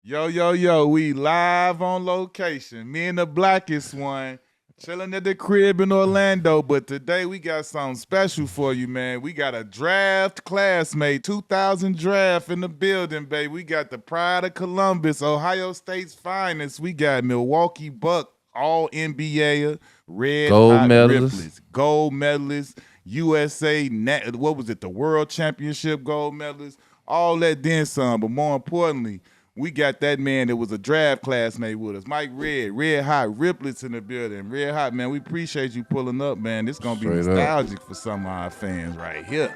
Yo, yo, yo, we live on location. Me and the blackest one chilling at the crib in Orlando. But today we got something special for you, man. We got a draft classmate, 2000 draft in the building, baby. We got the pride of Columbus, Ohio State's finest. We got Milwaukee Bucks, all NBA, red Gold hot medalist. Ripley's, gold medalist, USA, what was it, the world championship gold medalist, all that then some. But more importantly, we got that man that was a draft classmate with us. Mike Red Hot, Riplets in the building. Red Hot, man, we appreciate you pulling up, man. This going to be Straight up. nostalgic for some of our fans right here.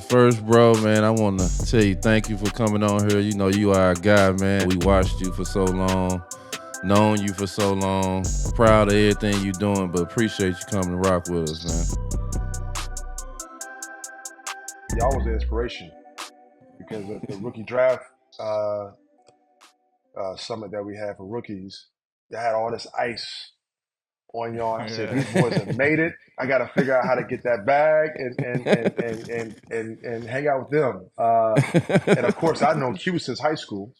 First, bro, man, I want to tell you thank you for coming on here. You know, you are a guy, man. We watched you for so long, known you for so long. Proud of everything you're doing, but appreciate you coming to rock with us, man. Y'all was the inspiration because of the rookie draft uh, summit that we had for rookies. They had all this ice on y'all. I said, these boys have made it. I got to figure out how to get that bag and hang out with them. And of course, I've known Q since high school.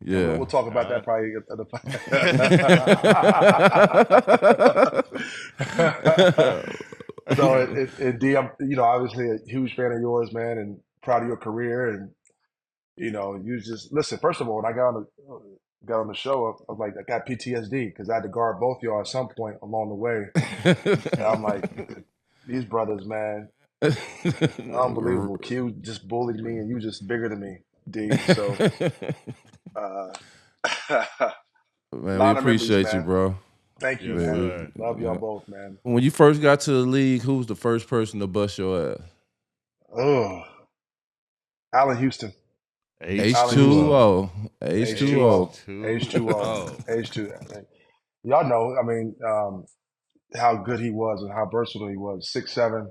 And we'll, Yeah. we'll talk about that probably. So, D, I'm obviously a huge fan of yours, man, and proud of your career. And you just listen. First of all, when I got on the show, I was like, I got PTSD because I had to guard both y'all at some point along the way. And I'm like, these brothers, man, unbelievable. Q just bullied me, and you just bigger than me, D. So, uh, a Man, we lot of memories, appreciate you, man. bro. Thank you, Yes, man. sir. Love y'all both, man. When you first got to the league, who was the first person to bust your ass? Oh, Allen Houston. Allen Houston. H2O. H2O. H2O. H2O. H2O. H2O. Y'all know, I mean, how good he was and how versatile he was. 6'7",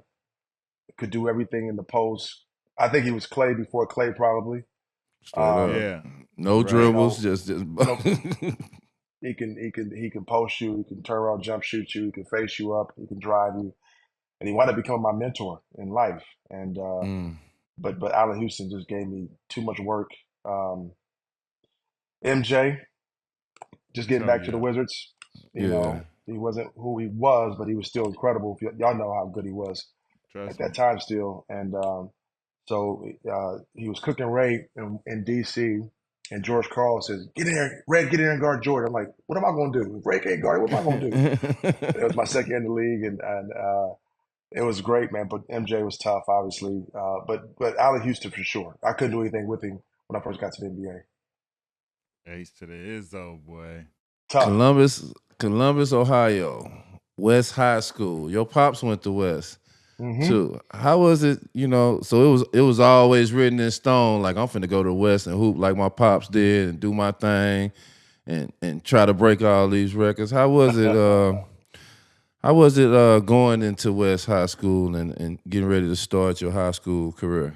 could do everything in the post. I think he was Clay before Clay, probably. Straight up. Um, Yeah. No Right. dribbles, just no, he can post you, he can turn around, jump shoot you, he can face you up, he can drive you, and he wound up becoming my mentor in life. And Mm, but Allen Houston just gave me too much work. Um, MJ, just getting Oh, back to the yeah. Wizards, yeah. he wasn't who he was, but he was still incredible. Y'all know how good he was at Trust me. that time still. And so he was cooking Ray in D.C., and George Karl says, "Get in there, Red, get in there and guard Jordan." I'm like, "What am I going to do? If Ray can't guard it, what am I going to do?" It was my second in the league, and it was great, man. But MJ was tough, obviously. But Allen Houston for sure. I couldn't do anything with him when I first got to the NBA. H to the Izzo, boy. Tough. Columbus, Ohio, West High School. Your pops went to West Hmm. too. How was it? So it was always written in stone. Like I'm finna go to West and hoop like my pops did and do my thing and try to break all these records. How was it? How was it going into West High School and getting ready to start your high school career?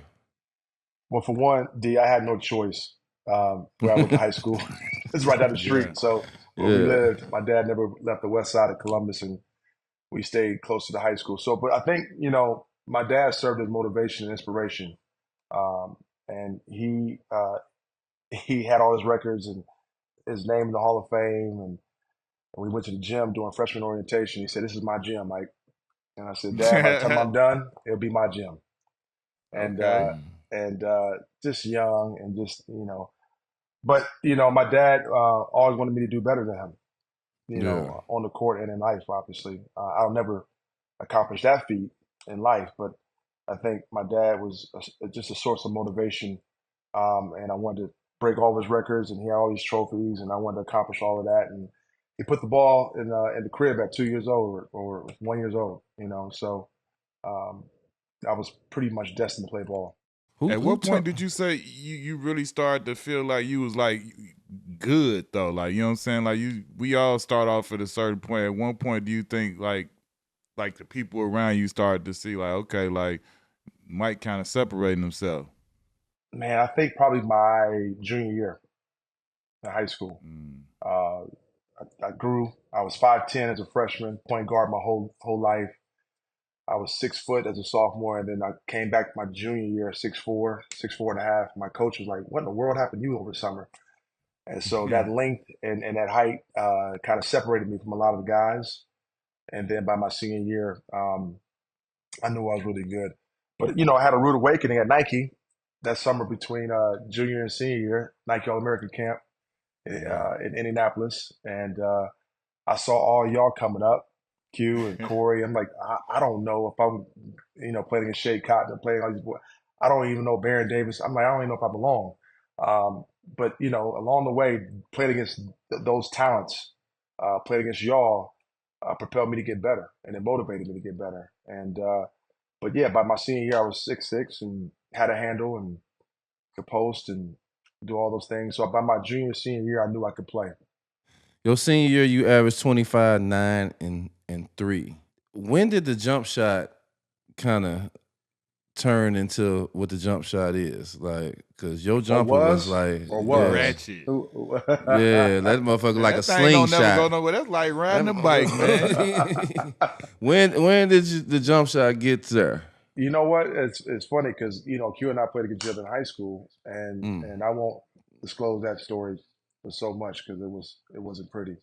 Well, for one, D, I had no choice where I went to high school. It's right down the Yeah. street. So where we Yeah. lived, my dad never left the west side of Columbus, and we stayed close to the high school. So, but I think, my dad served as motivation and inspiration. Um, and he had all his records and his name in the Hall of Fame. And we went to the gym doing freshman orientation. He said, "This is my gym, Mike." And I said, "Dad, by the time I'm done, it'll be my gym." And Okay. uh, Mm. and just young and just. But my dad always wanted me to do better than him. Yeah. On the court and in life. Obviously, I'll never accomplish that feat in life, but I think my dad was just a source of motivation, and I wanted to break all of his records, and he had all these trophies, and I wanted to accomplish all of that. And he put the ball in the crib at 2 years old or 1 years old. So um, I was pretty much destined to play ball. Who At who what point taught? did you say you really started to feel like you was like good though? Like, you know what I'm saying? Like, we all start off at a certain point. At one point, do you think like the people around you started to see like, okay, like Mike kind of separating himself? Man, I think probably my junior year in high school. Mm. Uh, I grew. I was 5'10" as a freshman, point guard my whole life. I was 6 foot as a sophomore, and then I came back my junior year, 6'4", 6'4.5". My coach was like, "What in the world happened to you over summer?" And so that length and that height kind of separated me from a lot of the guys. And then by my senior year, I knew I was really good. But I had a rude awakening at Nike that summer between junior and senior year, Nike All American camp in Indianapolis, and I saw all y'all coming up, Q and Corey. I'm like, I don't know if I'm, playing against Shea Cotton and playing all these boys. I don't even know Baron Davis. I'm like, I don't even know if I belong. But along the way, playing against those talents, playing against y'all, propelled me to get better, and it motivated me to get better. And but yeah, by my senior year, I was 6'6" and had a handle and could post and do all those things. So by my senior year, I knew I could play. Your senior year, you averaged 25, 9, and 3. When did the jump shot kind of turn into what the jump shot is? Like, because your jumper was like, ratchet. Yeah, that motherfucker like a slingshot. That never go nowhere. That's like riding a bike, man. When did the jump shot get there? You know what? It's funny because Q and I played against each other in high school, and I won't disclose that story for so much because it wasn't pretty.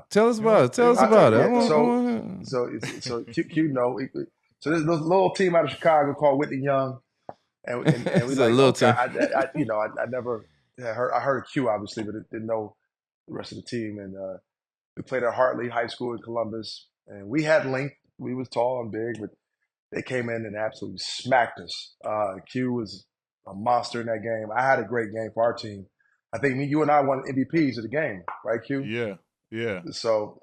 Tell us about it. Tell us about it. So Q know. So there's a little team out of Chicago called Whitney Young, and we like little team. I never heard. I heard of Q obviously, but didn't know the rest of the team. And we played at Hartley High School in Columbus, and we had length. We was tall and big, but they came in and absolutely smacked us. Q was a monster in that game. I had a great game for our team. I think you and I won MVPs of the game, right, Q? Yeah. So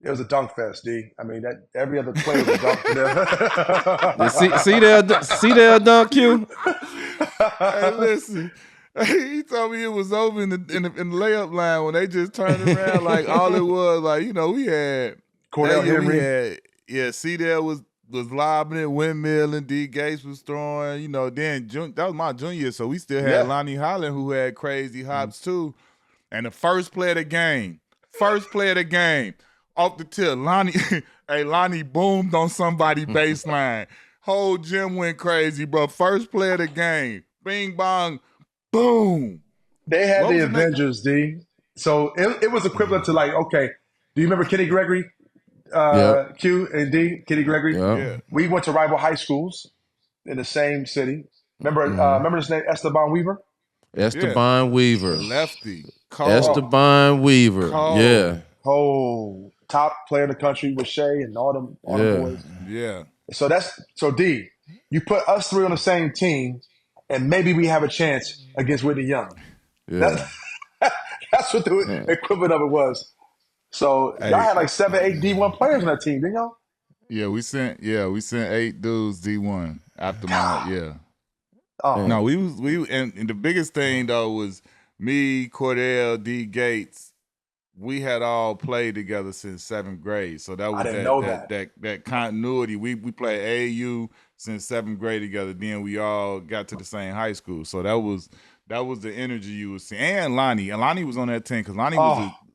it was a dunk fest, D. I mean, that every other player was dunk for them. see there, dunk, Q. Hey, listen. He told me it was over in the layup line when they just turned around. Like all it was, like we had Cordell Henry. C. There was lobbing it, windmill, and D. Gates was throwing. Then that was my junior, so we still had Lonnie Holland who had crazy hops too. And the first play of the game, off the tip, Lonnie boomed on somebody baseline. Whole gym went crazy, bro. First play of the game, bing bong, boom. They had the Avengers, D. So it was equivalent to like, okay, do you remember Kenny Gregory? Q and D, Kenny Gregory. Yeah. We went to rival high schools in the same city. Remember his name, Esteban Weaver? Esteban Weaver. Lefty. Esteban Weaver. Cold. Yeah. Oh, top player in the country with Shea and all them boys. Yeah. So D, you put us three on the same team, and maybe we have a chance against Whitney Young. Yeah. That's what the equivalent of it was. So y'all had like 7, 8 D1 players on that team, didn't y'all? Yeah, we sent 8 dudes D1 after my Oh. No, and the biggest thing though was me, Cordell, D. Gates. We had all played together since 7th grade, so that was that continuity. We played AAU since 7th grade together. Then we all got to the same high school, so that was the energy you was seeing. And Lonnie was on that team because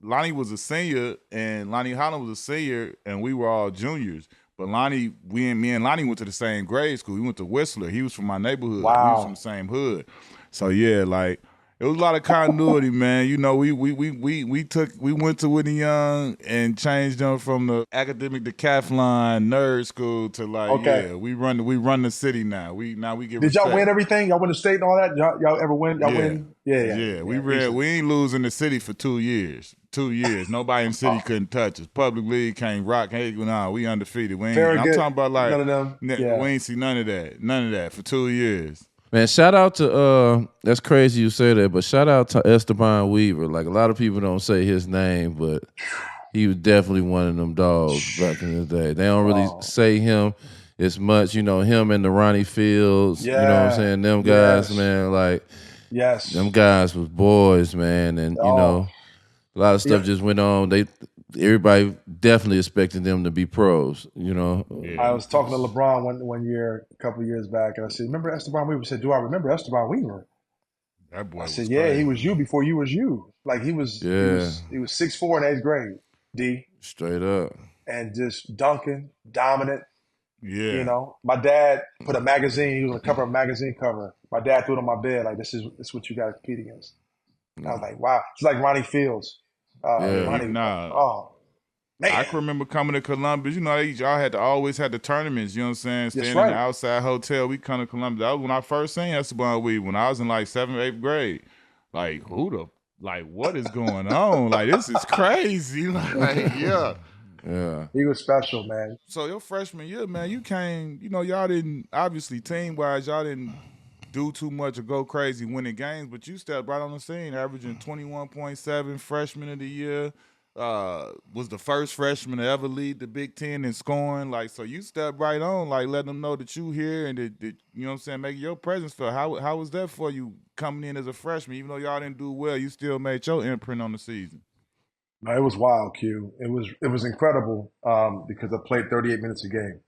Lonnie was a senior and Lonnie Holland was a senior, and we were all juniors. But me and Lonnie went to the same grade school. We went to Whistler. He was from my neighborhood. Wow. We was from the same hood. So yeah, like. It was a lot of continuity, man. We went to Whitney Young and changed them from the academic decathlon nerd school to we run the city now. We get. Did y'all win everything? Y'all win the state and all that? Y'all ever win? Y'all win? Yeah. We ain't losing the city for 2 years. 2 years. Nobody in the city couldn't touch us. Public league can't rock. Hey, no, we undefeated. I'm talking about like none of them. We ain't see none of that. None of that for 2 years. Man, shout out to that's crazy you say that, but shout out to Esteban Weaver. Like a lot of people don't say his name, but he was definitely one of them dogs back in the day. They don't really say him as much, him and the Ronnie Fields. You know what I'm saying? Them guys, man, like them guys was boys, man, and a lot of stuff just went on. Everybody definitely expected them to be pros, Yeah. I was talking to LeBron one year, a couple of years back, and I said, "Remember Esteban Weaver?" He said, "Do I remember Esteban Weaver?" That boy. I said, "Yeah, he was you before you was you. Like he was 6'4" in 8th grade, D. Straight up. And just dunking, dominant. Yeah. My dad put a magazine. He was on the cover of a magazine cover. My dad threw it on my bed like, this is what you got to compete against. I was like, wow. It's like Ronnie Fields. Yeah, Yeah. Oh I man, can remember coming to Columbus. Y'all always had the tournaments. You know what I'm saying? that's Staying in the right. outside hotel. We come to Columbus. That was when I first seen Esteban Weed. When I was in like 7th, 8th grade. Like what is going on? Like this is crazy. Like yeah. Yeah. He was special, man. So your freshman year, man, you came. Y'all didn't obviously team wise. Y'all didn't do too much or go crazy winning games, but you stepped right on the scene, averaging 21.7 freshman of the year. Was the first freshman to ever lead the Big Ten in scoring. Like, so you stepped right on, like letting them know that you here and that you know what I'm saying, making your presence felt. How was that for you coming in as a freshman? Even though y'all didn't do well, you still made your imprint on the season. No, it was wild, Q. It was incredible because I played 38 minutes a game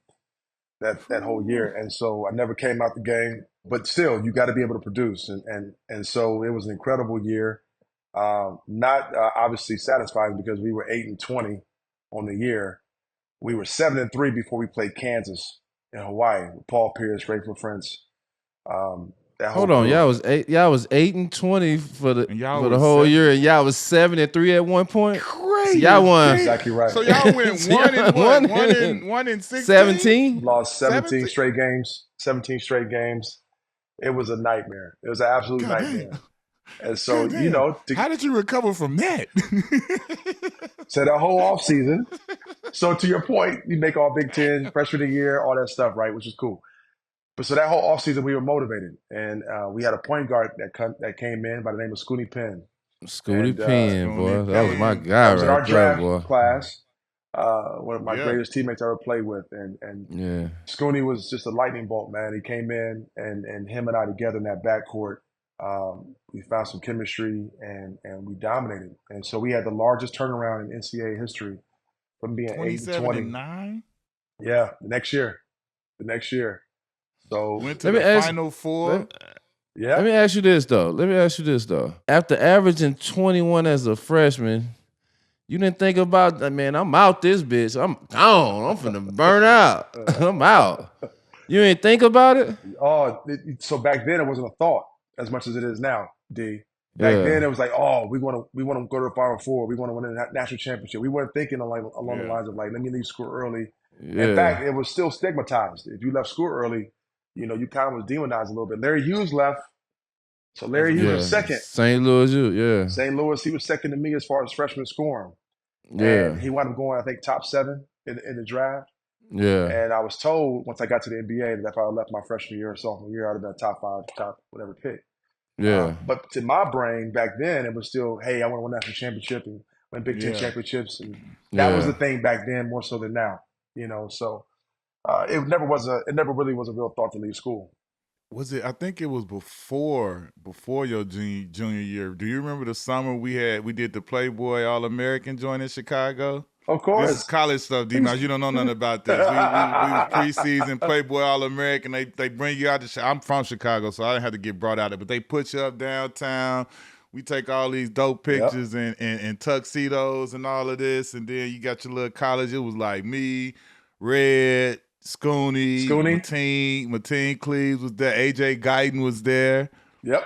that whole year, and so I never came out the game. But still, you got to be able to produce, and so it was an incredible year. Not obviously satisfying because we were 8-20 on the year. We were 7-3 before we played Kansas in Hawaii. Paul Pierce, Rayful Prince, that whole Hold on, crew. y'all was 8-20 for And y'all the was whole 7. year, and y'all was 7-3 at one point. So Crazy. y'all won Exactly right. So y'all went So one and y'all what? won One in 16? 17. Lost 17 17? straight games. 17 straight games. It was a nightmare. It was an absolute God damn. nightmare. And so, God damn. to How did you recover from that? so that whole offseason. So to your point, you make all Big Ten, freshman of the year, all that stuff, right? Which is cool. But so that whole offseason, we were motivated. And we had a point guard that came in by the name of Scoonie Penn. Scooty And Penn, Scooty boy, that was my Penn. that guy was in our right there, draft boy. class. One of my Yeah. greatest teammates I ever played with. And Yeah, Scooney was just a lightning bolt, man. He came in and him and I together in that backcourt, we found some chemistry and we dominated. And so we had the largest turnaround in NCAA history from being 27 8-20. and 9. Yeah, the next year. So Went to let me the ask. Final Four. Let, yeah, let me ask you this though. After averaging 21 as a freshman, you didn't think about, man, I'm out this bitch. I'm gone. I'm finna burn out. I'm out. You didn't think about it? so back then it wasn't a thought as much as it is now, D. Back Yeah. then it was like, oh, we want to go to the Final Four. We want to win a national championship. We weren't thinking along the Yeah. lines of like, let me leave school early. In Yeah. fact, it was still stigmatized. If you left school early, you kind of was demonized a little bit. Larry Hughes left, so As a Larry Hughes was Yeah. freshman. second. St. Louis, yeah. St. Louis, he was second to me as far as freshman scoring, Yeah. and he wound up going, I think, top 7 in the draft. Yeah. And I was told once I got to the NBA that if I left my freshman year or sophomore year, I'd have been a top 5, top whatever pick. Yeah. But to my brain back then, it was still, hey, I want to win a national championship and win Big Ten Yeah. championships, and that was the Yeah. thing back then more so than now. So it never really was a real thought to leave school. Was it? I think it was before your junior year. Do you remember the summer we did the Playboy All American joint in Chicago? Of This is course. college stuff, D-Mouse. You don't know nothing about this. We was preseason Playboy All American. They bring you out to. I'm from Chicago, so I didn't have to get brought out there. But they put you up downtown. We take all these dope Yep. pictures and tuxedos and all of this, and then you got your little college. It was like me, Red, Scooney, Mateen Cleaves was there. AJ Guyton was there. Yep.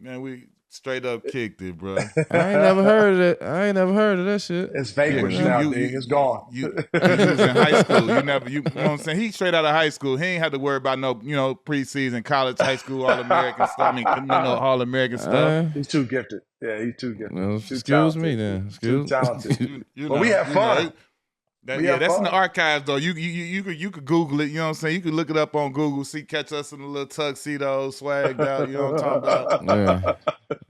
Man, we straight up kicked it, bro. I ain't never heard of it. I ain't never heard of that shit. It's Yeah, vanquished because now, D. It's gone. You was in high school. You know what I'm saying? He straight out of high school. He ain't had to worry about no, preseason, college, high school, All-American stuff. I mean, no All-American stuff. He's too gifted. Yeah, he's too gifted. Well, Too excuse talented. me then. Too talented. You But know, we have fun. That's in the archives though. You could Google it. You know what I'm saying? You could look it up on Google. Catch us in a little tuxedo, swagged out. You know what I'm talking about? Yeah.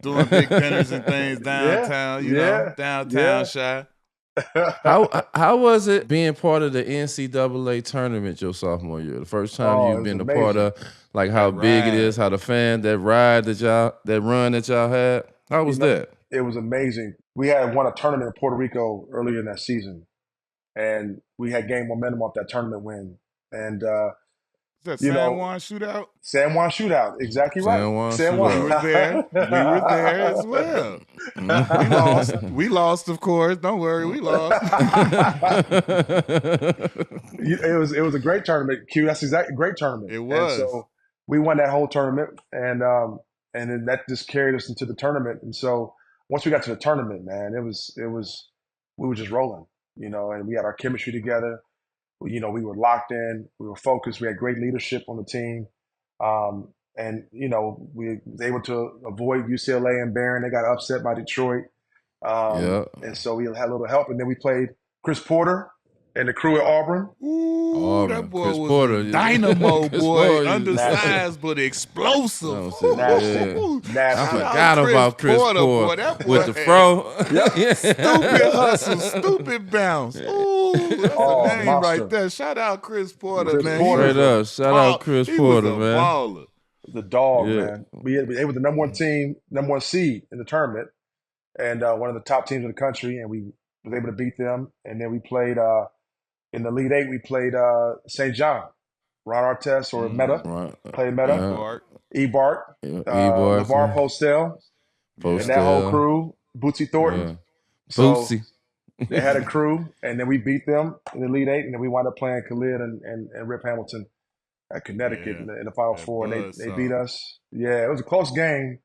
Doing big dinners and things downtown. Downtown shy. How was it being part of the NCAA tournament your sophomore year? The first time Oh, it you've was been a amazing. part of, like how That big it ride. is, how the fan, that run that y'all had. How was that? It was amazing. We had won a tournament in Puerto Rico earlier in that season, and we had gained momentum off that tournament win. And Is that You San know, Juan shootout? San Juan shootout. Exactly right. San Juan San We shootout. were there. We were there as well. We lost. We lost, of course. Don't worry, we lost. It was a great tournament, Q. That's exactly great tournament. It And was. so we won that whole tournament, and then that just carried us into the tournament. And so once we got to the tournament, man, it was we were just rolling, and we had our chemistry together. We were locked in, we were focused, we had great leadership on the team. And we was able to avoid UCLA and Barron. They got upset by Detroit. Yeah. And so we had a little help. And then we played Chris Porter and the crew at Auburn. Ooh, that Auburn. boy Chris was Porter. a dynamo Chris boy, Porter. undersized but explosive. That was it, Nasty. Ooh. Nasty. I Shout forgot out about Chris Porter, Porter boy. That boy with the had fro. Stupid hustle, stupid bounce. Ooh, that's Oh, a name monster. right there. Shout out Chris Porter, Chris man. Porter. Straight up. Shout out Chris He Porter, was a man. baller. The dog, Yeah. man. They were the number one team, number one seed in the tournament, and one of the top teams in the country, and we was able to beat them. And then we played in the Elite Eight. We played St. John, Ron Artest or Meta, Right. played Meta, Bart. E-Bart, E-Bart. LeVar Postel, and that whole Postel. crew, Bootsy Thornton. Yeah. So Bootsy. they had a crew, and then we beat them in the Elite Eight, and then we wound up playing Khalid and Rip Hamilton at Connecticut Yeah, in the Final that Four, and buzz they saw. beat us. Yeah, it was a close game,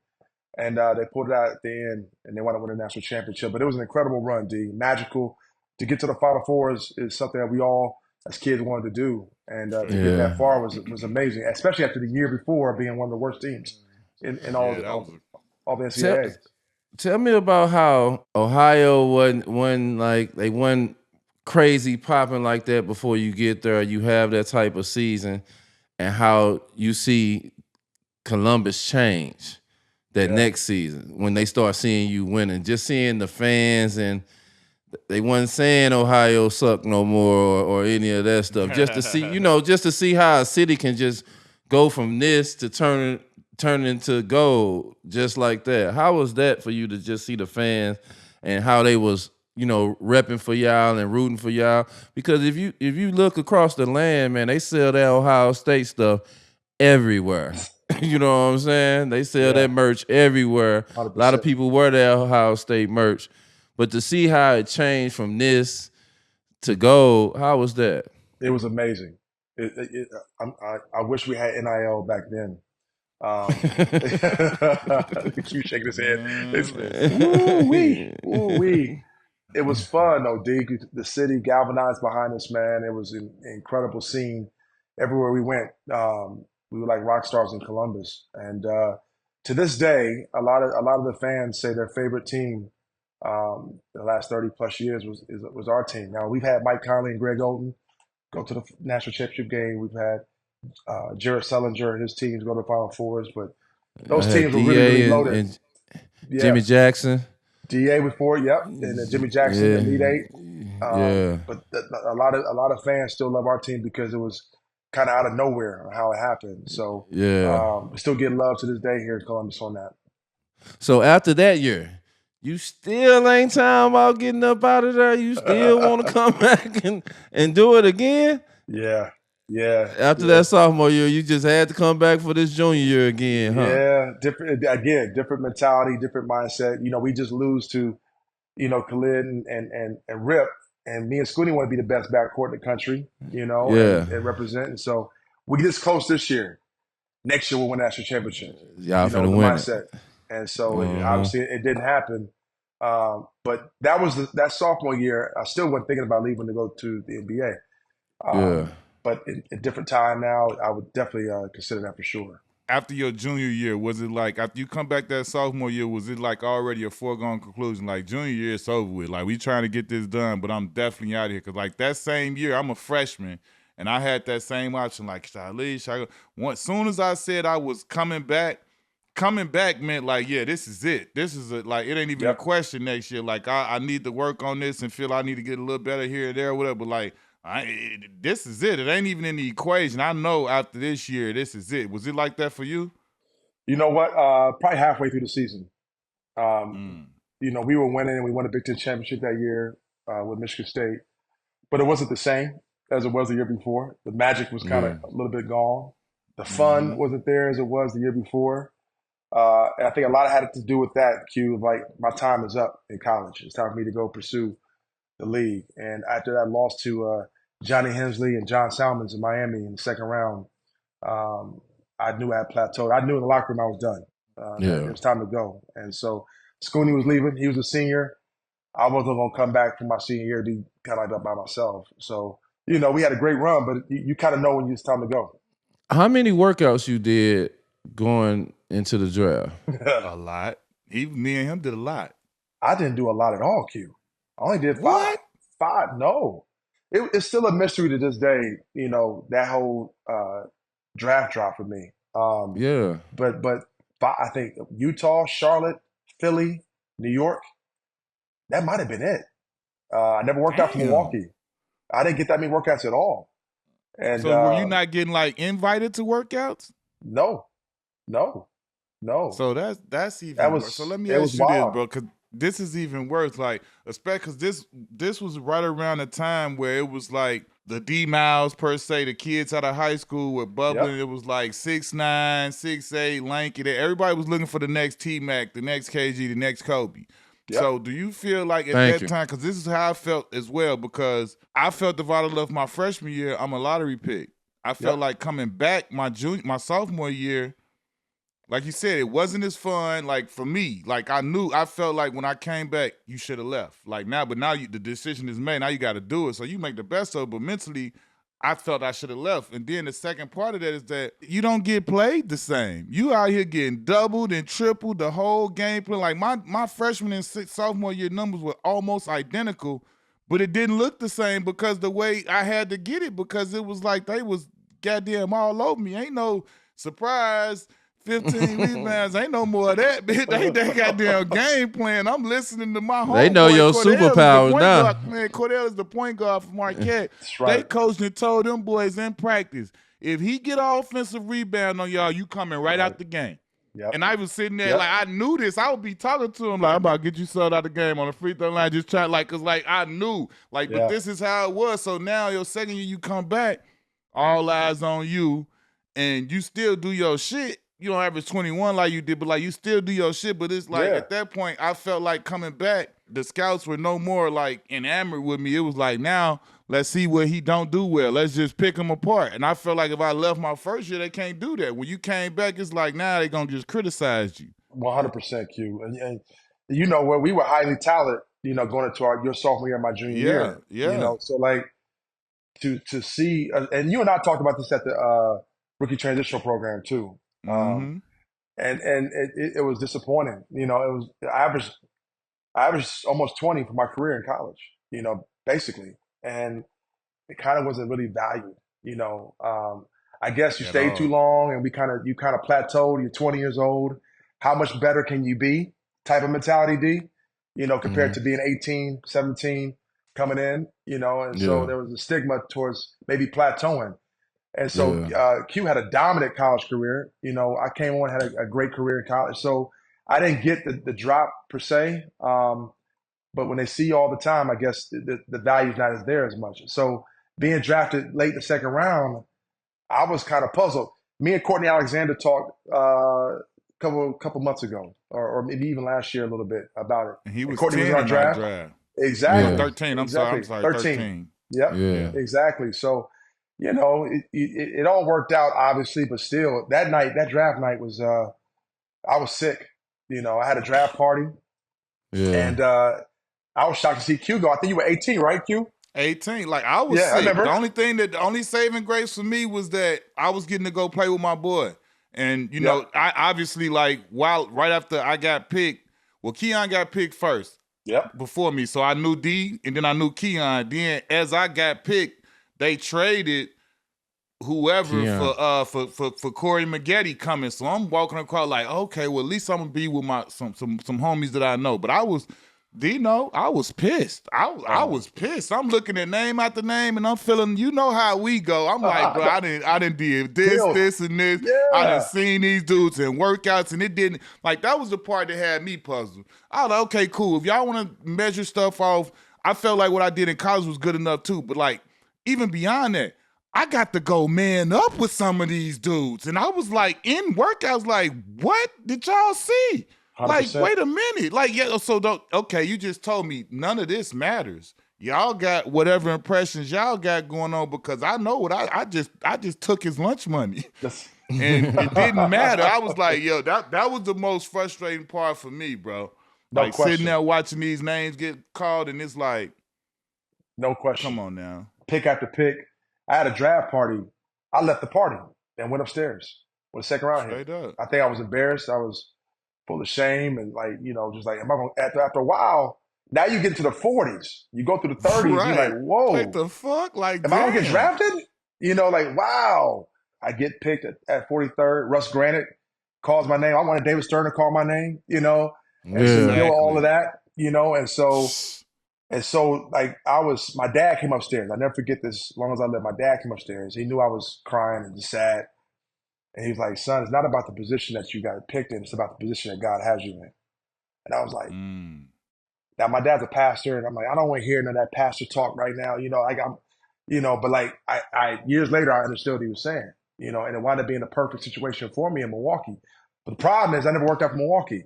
and they pulled it out at the end, and they wound up winning the national championship. But it was an incredible run, D. Magical. To get to the Final Four is something that we all, as kids, wanted to do, and to get that far was amazing, especially after the year before being one of the worst teams in all Yeah, that was all the NCAA. Tell me about how Ohio wasn't like they wasn't crazy popping like that before you get there. You have that type of season, and how you see Columbus change that Yeah. next season when they start seeing you winning. Just seeing the fans, and they wasn't saying Ohio suck no more or any of that stuff. Just to see, just to see how a city can just go from this to turn into gold just like that. How was that for you to just see the fans and how they was, repping for y'all and rooting for y'all? Because if you look across the land, man, they sell that Ohio State stuff everywhere. You know what I'm saying? They sell that merch everywhere. 100%. A lot of people wear that Ohio State merch. But to see how it changed from this to gold, how was that? It was amazing. I wish we had NIL back then. Keep shaking his head. Woo-wee. It was fun though, D. The city galvanized behind us, man. It was an incredible scene. Everywhere we went, we were like rock stars in Columbus. And to this day, a lot of the fans say their favorite team the last 30 plus years was our team. Now we've had Mike Conley and Greg Oden go to the national championship game. We've had Jared Sullinger and his teams go to the Final Fours, but those teams were really loaded. And Jimmy Jackson. DA before, yep, and Jimmy Jackson, Elite Eight. But a lot of fans still love our team because it was kind of out of nowhere how it happened. So we still get love to this day here in Columbus on that. So after that year, you still ain't talking about getting up out of there? You still want to come back and do it again? Yeah. After that sophomore year, you just had to come back for this junior year again, huh? Yeah, different mentality, different mindset. We just lose to, Khalid and Rip, and me and Scooty want to be the best backcourt in the country, and represent. And so we get this close this year. Next year we'll win the national championship. Y'all finna the win mindset. And so obviously it didn't happen. But that was that sophomore year. I still wasn't thinking about leaving to go to the NBA. But in different time now, I would definitely consider that for sure. After your junior year, was it like after you come back that sophomore year, was it like already a foregone conclusion? Like junior year, it's over with. Like we trying to get this done, but I'm definitely out of here. Cause like that same year, I'm a freshman, and I had that same option. Like should I leave? Should I go? As soon as I said I was coming back meant like, yeah, this is it. This is like it ain't even a question next year. Like I need to work on this and feel I need to get a little better here and there, or whatever. But like. This is it. It ain't even in the equation. I know after this year, this is it. Was it like that for you? You know what? Probably halfway through the season. We were winning and we won a Big Ten championship that year with Michigan State, but it wasn't the same. as it was the year before. The magic was kind of Yeah. a little bit gone. The fun Mm-hmm. wasn't there as it was the year before. And I think a lot had to do with that, Q. Like, my time is up in college. It's time for me to go pursue the league. And after that loss to Johnny Hensley and John Salmons in Miami in the second round, um, I knew I had plateaued. I knew in the locker room I was done, that it Yeah. was time to go. And so Scooney was leaving. He was a senior. I wasn't going to come back from my senior year to be kind of like by myself. So, we had a great run, but you kind of know when it's time to go. How many workouts you did going into the draft? A lot. Me and him did a lot. I didn't do a lot at all, Q. I only did five. What? Five, no. It's still a mystery to this day, that whole draft drop for me. Yeah. But I think Utah, Charlotte, Philly, New York, that might have been it. I never worked out for Damn. Milwaukee. I didn't get that many workouts at all. And So were you not getting like invited to workouts? no. So that's even That worse. was So let me it ask was you this, wild. bro, because this is even worse. Like, especially because this was right around the time where it was like the D miles per se, the kids out of high school were bubbling. Yep. It was like 6'9", 6'8", lanky. Everybody was looking for the next T-Mac, the next KG, the next Kobe. Yep. So do you feel like at Thank that you. time, because this is how I felt as well, because I felt if I'd have left my freshman year, I'm a lottery pick. I felt Yep. like coming back my sophomore year, like you said, it wasn't as fun. Like for me, like I felt like when I came back, you should have left. Like now, but now the decision is made. Now you got to do it. So you make the best of it. But mentally, I felt I should have left. And then the second part of that is that you don't get played the same. You out here getting doubled and tripled the whole game plan. Like my freshman and sophomore year numbers were almost identical, but it didn't look the same because the way I had to get it, because it was like they was goddamn all over me. Ain't no surprise. 15 rebounds, ain't no more of that, bitch. They ain't that goddamn game plan. I'm listening to my homeboy. They know your Cordell is the superpowers point now. guard. Man, Cordell is the point guard for Marquette. That's right. They coached and told them boys in practice, if he get an offensive rebound on y'all, you coming right out the game. Yep. And I was sitting there Yep. like, I knew this. I would be talking to him like, I'm about to get you sold out the game on the free throw line, just trying, like, because, like, I knew. Like, Yeah. but this is how it was. So now your second year you come back, all eyes on you, and you still do your shit. You don't average 21 like you did, but like you still do your shit. But it's like Yeah. at that point, I felt like coming back, the scouts were no more like enamored with me. It was like, now let's see what he don't do well. Let's just pick him apart. And I felt like if I left my first year, they can't do that. When you came back, it's like now they gonna just criticize you. 100% Q. And where we were highly talented, going into your sophomore year and my junior year. Yeah. So like to see, and you and I talked about this at the rookie transitional program too. Mm-hmm. And it was disappointing. It was I averaged almost 20 for my career in college, basically. And it kind of wasn't really valued, I guess you At stayed all. too long and you kind of plateaued. You're 20 years old. How much better can you be? Type of mentality, D, compared to being 18, 17 coming in, and so Yeah. there was a stigma towards maybe plateauing. And so Q had a dominant college career. I came on, had a great career in college. So I didn't get the drop per se. But when they see you all the time, I guess the value's not as there as much. So being drafted late in the second round, I was kind of puzzled. Me and Courtney Alexander talked a couple months ago, or maybe even last year a little bit about it. And he was Courtney 10 in our in draft. our draft. Exactly. Yeah. 13. I'm sorry, 13. Yep. Yeah. Exactly. So, it all worked out, obviously, but still, that draft night was, I was sick. I had a draft party, Yeah. and I was shocked to see Q go. I think you were 18, right, Q? 18. Like I was Yeah, I sick. remember. The only saving grace for me was that I was getting to go play with my boy. And I obviously right after I got picked, well, Keon got picked first. Yep. Before me. So I knew D and then I knew Keon. Then as I got picked, they traded whoever Keon. for Corey Maggette coming. So I'm walking across like, okay, well, at least I'm gonna be with my some homies that I know. But I was I was pissed. I was pissed. I'm looking at name after name, and I'm feeling. You know how we go. I'm like, bro, I didn't did this and this. I done seen these dudes in workouts, and it didn't. Like that was the part that had me puzzled. I was like, okay, cool. If y'all want to measure stuff off, I felt like what I did in college was good enough too. But like, even beyond that, I got to go man up with some of these dudes. And I was like, in workouts, like, what did y'all see? 100%. Like, wait a minute. Like, yeah, so okay, you just told me none of this matters. Y'all got whatever impressions y'all got going on because I know what I just took his lunch money. And it didn't matter. I was like, yo, that was the most frustrating part for me, bro. No Like question. sitting there watching these names get called, and it's like, no question. Come on now. Pick after pick. I had a draft party. I left the party and went upstairs when the second round hit. Straight up. I think I was embarrassed. I was full of shame and just like, am I going to, after a while, now you get into the 40s. You go through the 30s. Right. You're like, whoa. What the fuck? Like, am I going to get drafted? Like, wow. I get picked at 43rd. Russ Granite calls my name. I wanted David Stern to call my name, and so all of that, and so like my dad came upstairs. I never forget this. As long as I live, my dad came upstairs. He knew I was crying and just sad. And he was like, son, it's not about the position that you got picked in. It's about the position that God has you in. And I was like, Now my dad's a pastor. And I'm like, I don't want to hear none of that pastor talk right now. But like I years later, I understood what he was saying, and it wound up being a perfect situation for me in Milwaukee. But the problem is I never worked out for Milwaukee.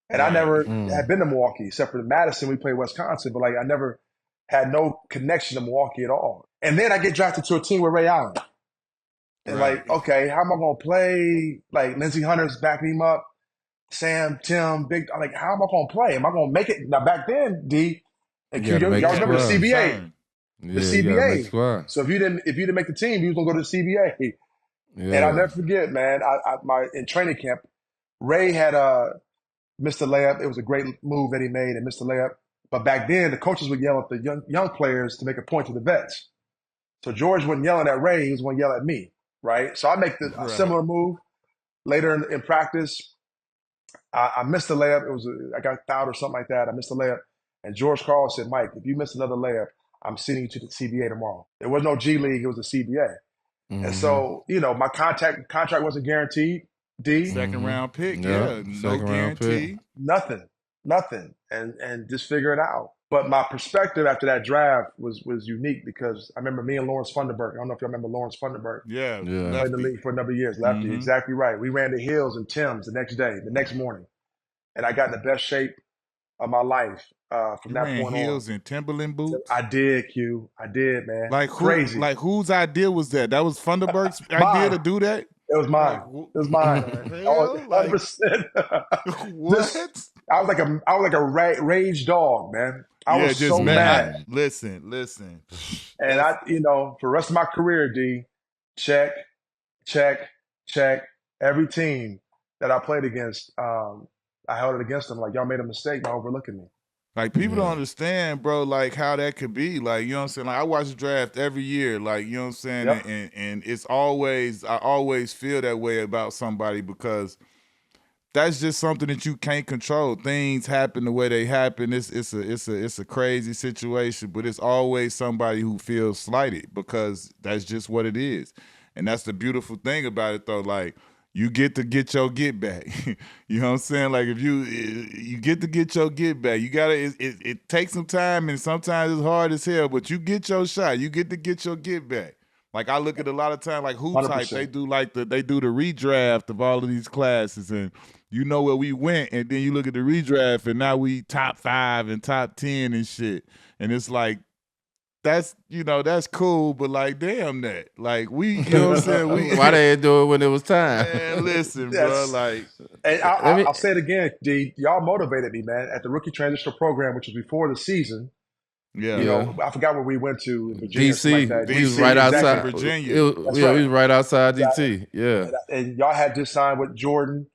And I never had been to Milwaukee, except for Madison. We played Wisconsin, but like I never had no connection to Milwaukee at all. And then I get drafted to a team with Ray Allen. And like, okay, how am I going to play? Like Lindsey Hunter's backing him up. Sam, Tim, Big. I'm like, how am I going to play? Am I going to make it? Now back then, D, and Q, y'all remember the CBA? The CBA. So if you didn't make the team, you was going to go to the CBA. Yeah. And I'll never forget, man. In training camp, Ray had missed the layup. It was a great move that he made and missed the layup. But back then, the coaches would yell at the young players to make a point to the vets. So George wasn't yelling at Ray; he was going to yell at me, right? So I make a similar move later in practice. I missed the layup. I got fouled or something like that. I missed the layup, and George Karl said, "Mike, if you miss another layup, I'm sending you to the CBA tomorrow." There was no G League; it was the CBA. And so, my contract wasn't guaranteed. D second round pick, no guarantee, nothing, and just figure it out. But my perspective after that draft was unique because I remember me and Lawrence Funderburk. I don't know if you remember Lawrence Funderburk. Yeah. Played in the league for a number of years. Lefty, exactly right. We ran the hills and Tim's the next morning, and I got in the best shape of my life from that point on. Heels and Timberland boots. I did, Q. I did, man. Like crazy. Like whose idea was that? That was Funderburk's idea to do that. It was mine. It was mine. 100%. What? I was like a rage dog, man. I was so mad. Listen. And I, for the rest of my career, D, check. Every team that I played against, I held it against them. Like, y'all made a mistake by overlooking me. Like, people don't understand, bro, like, how that could be. Like, you know what I'm saying? Like, I watch the draft every year, like, you know what I'm saying? Yep. And it's always, I always feel that way about somebody because that's just something that you can't control. Things happen the way they happen. It's a crazy situation, but it's always somebody who feels slighted because that's just what it is. And that's the beautiful thing about it, though. Like, you get to get your get back. You know what I'm saying? Like, if you get to get your get back, you gotta. It takes some time, and sometimes it's hard as hell. But you get your shot. You get to get your get back. Like, I look at a lot of time, like Hoop Type, they do the redraft of all of these classes, and you know where we went, and then you look at the redraft, and now we top 5 and top 10 and shit, and it's like. That's cool, but like, damn that. Like, you know what I'm saying? Why they didn't do it when it was time? Man, listen, bro, like. And I'll say it again, D. Y'all motivated me, man, at the rookie transitional program, which was before the season. Yeah. I forgot where we went to in Virginia. DC. Like he was right outside Virginia. He was right outside DC. Yeah. And y'all had just signed with Jordan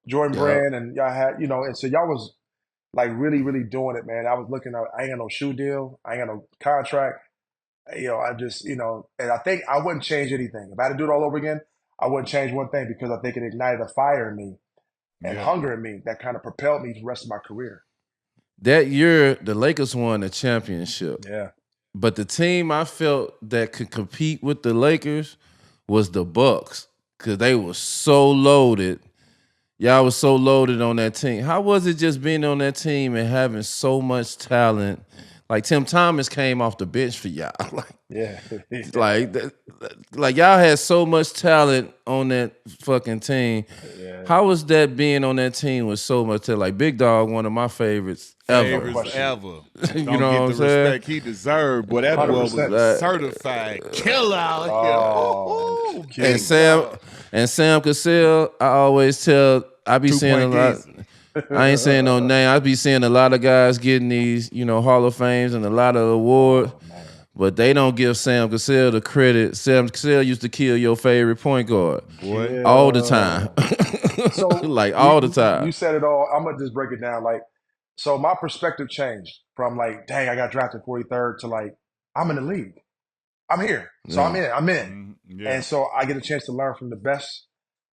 Brand, and y'all had, and so y'all was like really, really doing it, man. I was looking at, I ain't got no shoe deal. I ain't got no contract. I just, and I think I wouldn't change anything. If I had to do it all over again, I wouldn't change one thing because I think it ignited a fire in me and hunger in me that kind of propelled me for the rest of my career. That year, the Lakers won the championship. Yeah. But the team I felt that could compete with the Lakers was the Bucks because they were so loaded. Y'all was so loaded on that team. How was it just being on that team and having so much talent Like Tim Thomas came off the bench for y'all. Yeah. Like y'all had so much talent on that fucking team. Yeah. How was that being on that team with so much talent? Like Big Dog, one of my favorites ever. Ever. You Don't know get what I'm the saying? respect he deserved, but that boy was 100%. a certified killer out here. Oh, And Sam Cassell, I always tell, I be seeing a lot. I ain't saying no name. I be seeing a lot of guys getting these, Hall of Fames and a lot of awards, but they don't give Sam Cassell the credit. Sam Cassell used to kill your favorite point guard all the time, So like all the time. You said it all. I'm gonna just break it down. Like, so my perspective changed from like, dang, I got drafted 43rd to like, I'm in the league. I'm here. So Yeah. I'm in. Yeah. And so I get a chance to learn from the best,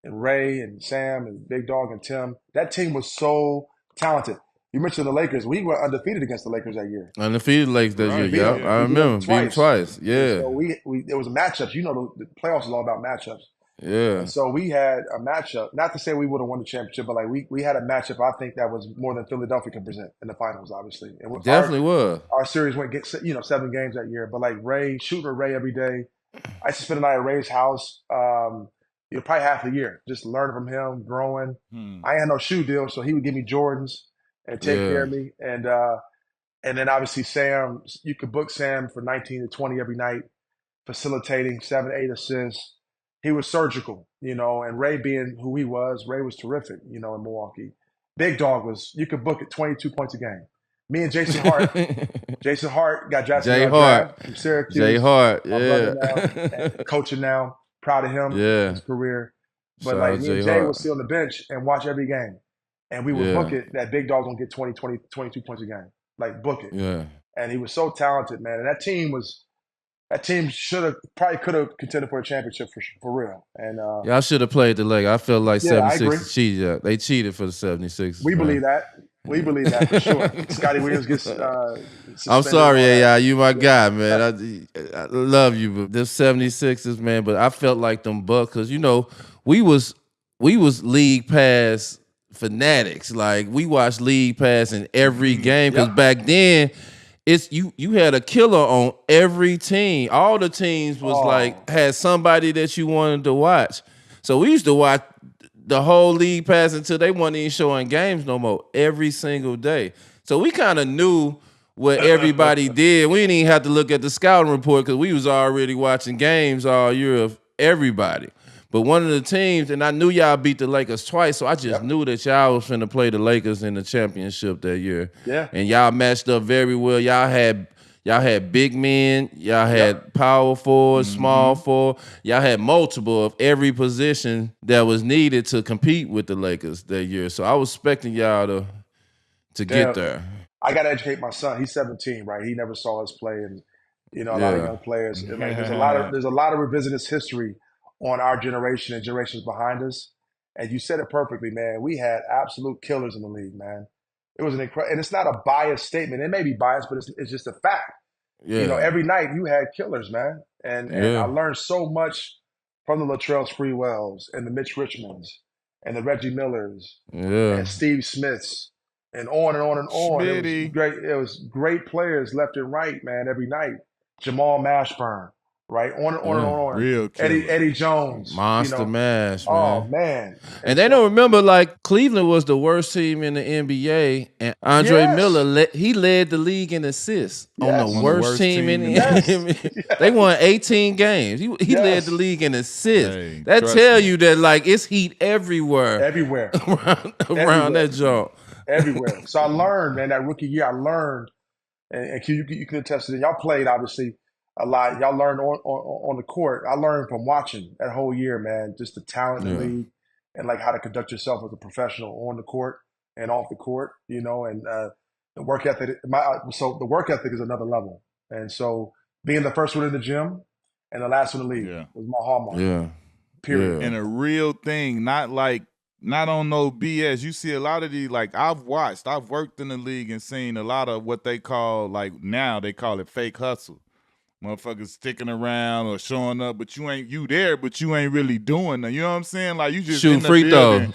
and Ray and Sam and Big Dog and Tim. That team was so talented. You mentioned the Lakers. We were undefeated against the Lakers that year. Undefeated Lakers that year. Right, Yeah, yeah. I We beat them remember beating twice. And Yeah, so there was matchups. You know, the playoffs is all about matchups. yeah. And so we had a matchup. Not to say we would have won the championship, but like we had a matchup. I think that was more than Philadelphia can present in the finals. Obviously, and Definitely was. Our series went 7 games that year. But like Ray, shooting with Ray every day. I used to spend the night at Ray's house. Probably half a year, just learning from him, growing. I had no shoe deal, so he would give me Jordans and take care of me. And then obviously Sam, you could book Sam for 19 to 20 every night, facilitating 7, 8 assists. He was surgical, and Ray being who he was, Ray was terrific, in Milwaukee. Big Dog you could book it 22 points a game. Me and Jason Hart. Jason Hart got drafted in our draft from Syracuse. Jay Hart, My brother now, and coaching now. Proud of him, his career. But like me and Jay would sit on the bench and watch every game. And we would book it that Big Dog's gonna get 22 points a game. Like book it. Yeah. And he was so talented, man. And that team probably could have contended for a championship for real. And y'all should have played the Lakers. I felt like 76ers cheated. cheated. They cheated for the 76ers. We believe that. We believe that for sure. Scotty Williams gets I'm sorry, AI. You my guy, man. I love you, but this 76ers, man. But I felt like them Bucks, because we was league pass fanatics. Like we watched league pass in every game, because back then it's you had a killer on every team. All the teams was had somebody that you wanted to watch. So we used to watch the whole league pass until they weren't even showing games no more every single day. So we kind of knew what everybody did. We didn't even have to look at the scouting report, because we was already watching games all year of everybody. But one of the teams, and I knew y'all beat the Lakers twice, so I just knew that y'all was finna play the Lakers in the championship that year. Yeah. And y'all matched up very well. Y'all had big men, y'all had power forward, small forward. Y'all had multiple of every position that was needed to compete with the Lakers that year. So I was expecting y'all to get there. I got to educate my son. He's 17, right? He never saw us play, and a lot of young players. And like, there's a lot of revisionist history on our generation and generations behind us. And you said it perfectly, man. We had absolute killers in the league, man. It was an incredible, and it's not a biased statement. It may be biased, but it's just a fact. Yeah. Every night you had killers, man. And I learned so much from the Latrell Sprewells and the Mitch Richmonds and the Reggie Millers and Steve Smiths and on and on and on. It was great players left and right, man, every night. Jamal Mashburn, right? On and on and on. Real killer. Eddie Jones. Monster Mash, man. Oh, man. And they don't remember, like, Cleveland was the worst team in the NBA, and Andre Miller, he led the league in assists on the worst team in the NBA. They won 18 games. He led the league in assists. Hey, that tell you that, like, it's heat everywhere. around that joint. Everywhere. So I learned, man, that rookie year, and you can attest to it. Y'all played, obviously, a lot. Y'all learned on the court. I learned from watching that whole year, man, just the talent in the league and like how to conduct yourself as a professional on the court and off the court, and the work ethic. So the work ethic is another level. And so being the first one in the gym and the last one in the league was my hallmark. Yeah. Period. And a real thing, not on no BS. You see a lot of these, like I've worked in the league and seen a lot of what they call, like now they call it fake hustle. Motherfuckers sticking around or showing up, but you ain't really doing that. You know what I'm saying? Like you just shooting free throw.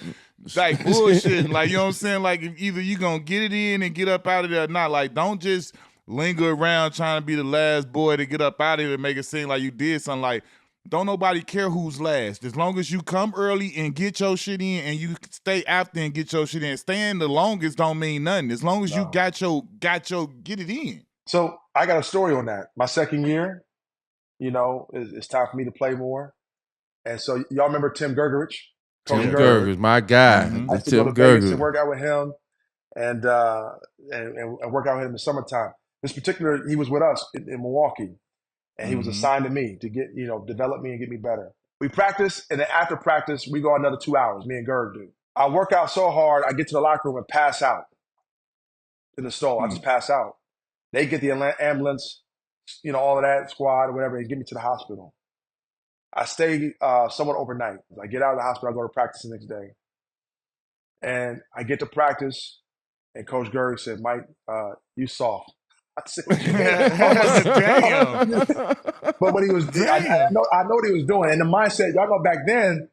Like bullshit. Like, you know what I'm saying? Like either you gonna get it in and get up out of there or not. Like don't just linger around trying to be the last boy to get up out of here to make it seem like you did something. Like, don't nobody care who's last. As long as you come early and get your shit in and you stay after and get your shit in. Staying the longest don't mean nothing. As long as you got your get it in. So I got a story on that. My second year, it's time for me to play more. And so y'all remember Tim Gergerich? Tim Gergerich, my guy. Mhm. I used to Tim go to Vegas Gergerich. and work out with him and work out with him in the summertime. This particular, he was with us in Milwaukee, and he was assigned to me to get, develop me and get me better. We practice, and then after practice, we go another 2 hours, me and Gerg do. I work out so hard, I get to the locker room and pass out in the stall. I just pass out. They get the ambulance, all of that squad or whatever, and get me to the hospital. I stay somewhat overnight. I get out of the hospital, I go to practice the next day. And I get to practice, and Coach Gerg said, Mike, you soft. I said, damn. But what he was, I know what he was doing. And the mindset, y'all know back then,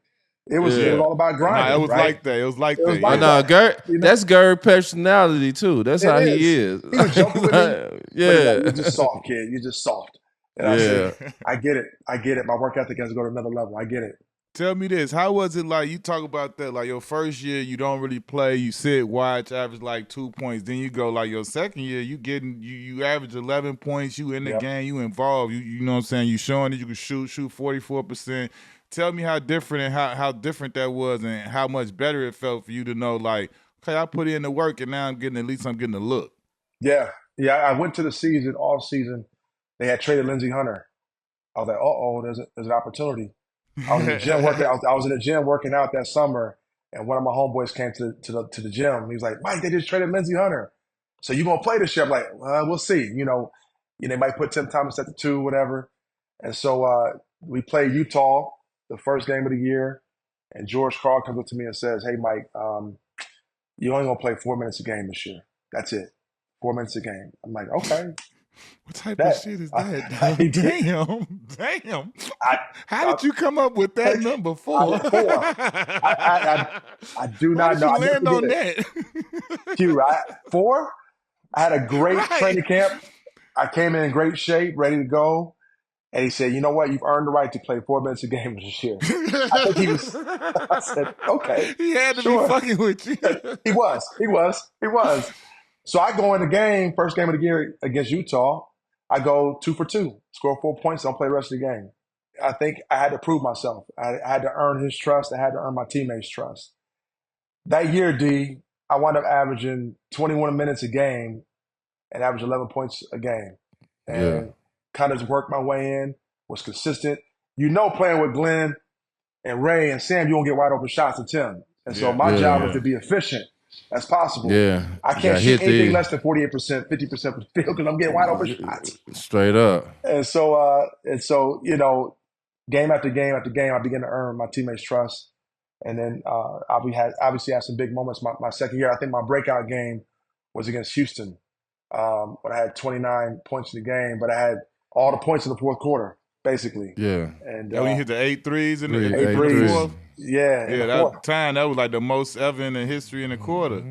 it was all about grinding. Nah, it was right? like that. It was like that. That's Gerg personality too. That's how he is. He was joking with me. Yeah. You're just soft, kid. You're just soft. And I said, I get it. My work ethic has to go to another level. I get it. Tell me this. How was it like? You talk about that, like your first year, you don't really play. You sit, watch, average like 2 points. Then you go like your second year, you average 11 points. You in the game, you involved. You know what I'm saying? You showing that you can shoot 44%. Tell me how different and how different that was, and how much better it felt for you to know, like, okay, I put in the work, and now I'm getting a look. Yeah. I went to the season, all season. They had traded Lindsey Hunter. I was like, there's an opportunity. I was in the gym working. I was in the gym working out that summer, and one of my homeboys came to the gym. He was like, Mike, they just traded Lindsey Hunter. So you gonna play this year? I'm like, we'll see. They might put Tim Thomas at the 2, whatever. And so we played Utah the first game of the year, and George Karl comes up to me and says, hey, Mike, you only gonna play 4 minutes a game this year. That's it. 4 minutes a game. I'm like, okay. What type of shit is that? Damn. How did you come up with that number 4? I do not know. Why did you land on that? Q, 4? I had a great training camp. I came in great shape, ready to go. And he said, you know what? You've earned the right to play 4 minutes a game this year. I said, okay. He had to be fucking with you. He was. So I go in the game, first game of the year against Utah. I go 2 for 2, score 4 points, don't play the rest of the game. I think I had to prove myself. I had to earn his trust. I had to earn my teammates' trust. That year, D, I wound up averaging 21 minutes a game and averaged 11 points a game. And kind of just worked my way in, was consistent. Playing with Glenn and Ray and Sam, you won't get wide open shots to Tim. And so my job was to be efficient as possible. Yeah. I can't shoot anything less than 48%, 50% from the field because I'm getting wide open shots. Straight up. And so, game after game after game, I began to earn my teammates' trust. And then obviously had some big moments. My second year, I think my breakout game was against Houston. When I had 29 points in the game, but I had all the points in the fourth quarter, basically. Yeah. And when you hit the 8 threes in the fourth. Yeah, that time, that was like the most ever in the history in the quarter.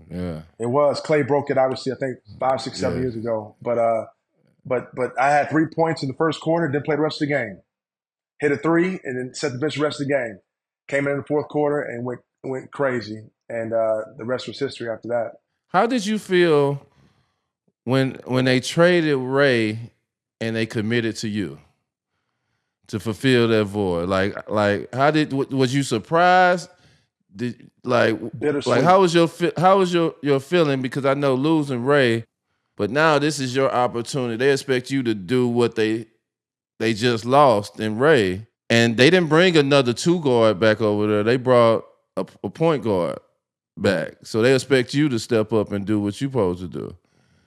Yeah. It was. Clay broke it, obviously, I think 5, 6, 7 years ago. But I had 3 points in the first quarter, didn't play the rest of the game. Hit a 3 and then set the bench the rest of the game. Came in the fourth quarter and went crazy. And the rest was history after that. How did you feel when they traded Ray and they committed to you to fulfill that void? Like was you surprised? How was your feeling? Because I know losing Ray, but now this is your opportunity. They expect you to do what they just lost in Ray, and they didn't bring another 2 guard back over there. They brought a point guard back, so they expect you to step up and do what you're supposed to do.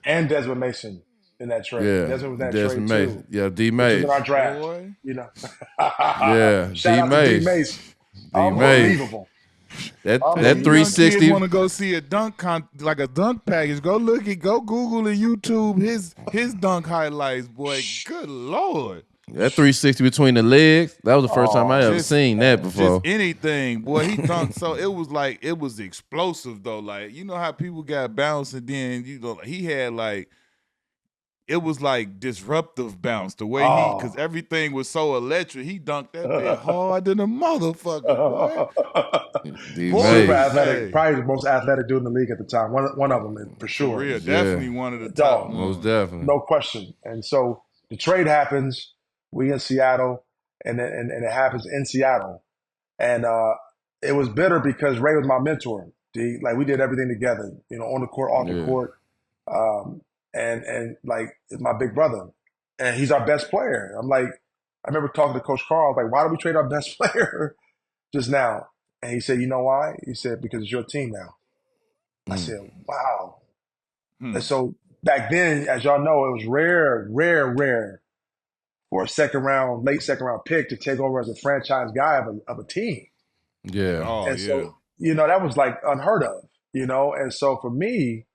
And Desmond Mason in that trade. Yeah, Desmond was in that Desmond trade Mason. too. Yeah, D Mace. In our draft, Boy. Yeah, Shout out to D Mace. Unbelievable. That 360. Want to go see a dunk like a dunk package? Go Google and YouTube his dunk highlights, boy. Good Lord. That 360 between the legs, that was the first time I ever seen that before. Just anything, boy. He dunked so it was explosive though. Like, you know how people got bounced and then he had like it was like disruptive bounce. The way because Oh. everything was so electric, he dunked that bit hard than a motherfucker, boy. D Super Boy, Mays. athletic, hey, probably the most athletic dude in the league at the time. One of them, for for sure. real, Yeah, definitely one of the top Dog, most ones. definitely. no question. And so the trade happens. We in Seattle, and it happens in Seattle. And it was bitter because Ray was my mentor. Like we did everything together, on the court, off the Yeah, court, um, and like my big brother, and he's our best player. I'm like, I remember talking to Coach Carl. I was like, why do we trade our best player just now? And he said, you know why? He said, because it's your team now. I mm. said, wow. Hmm. And so back then, as y'all know, it was rare for a late second round pick to take over as a franchise guy of a team. Yeah, Oh And yeah. so, that was like unheard of. And so for me,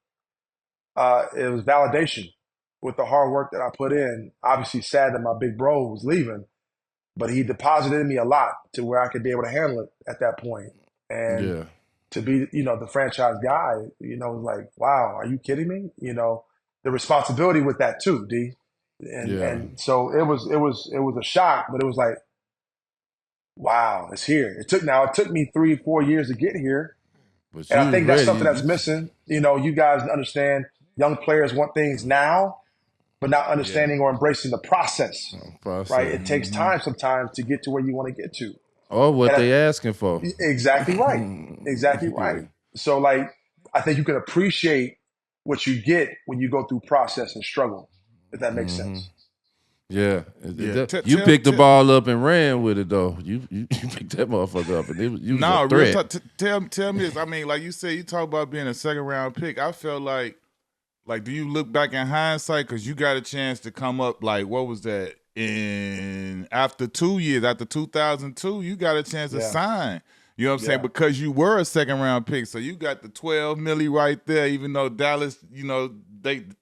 it was validation with the hard work that I put in. Obviously, sad that my big bro was leaving, but he deposited in me a lot to where I could be able to handle it at that point. And yeah, to be, the franchise guy, was like, wow, are you kidding me? The responsibility with that too, D. And yeah. and so it was a shock, but it was like, wow, it's here. It took me 3-4 years to get here. But And I you was think that's ready. something that's missing. You guys understand young players want things now, but not Yeah. understanding or embracing the process, right? Process. It takes Mm-hmm. time sometimes to get to where you want to get to. Or what And they asking for. exactly right. Exactly right. Yeah, So, like, I think you can appreciate what you get when you go through process and struggle, if that makes hmm sense. yeah. Yeah. You picked the ball up and ran with it though. You picked that motherfucker up, and you was a No, real threat. talk. Tell me this. I mean, like you said, you talk about being a second round pick. I felt like, do you look back in hindsight because you got a chance to come up? Like, what was that? In after 2 years, after 2002, you got a chance to Yeah. sign. You know what I'm saying? Yeah. Because you were a second round pick, so you got the 12 milli right there. Even though Dallas,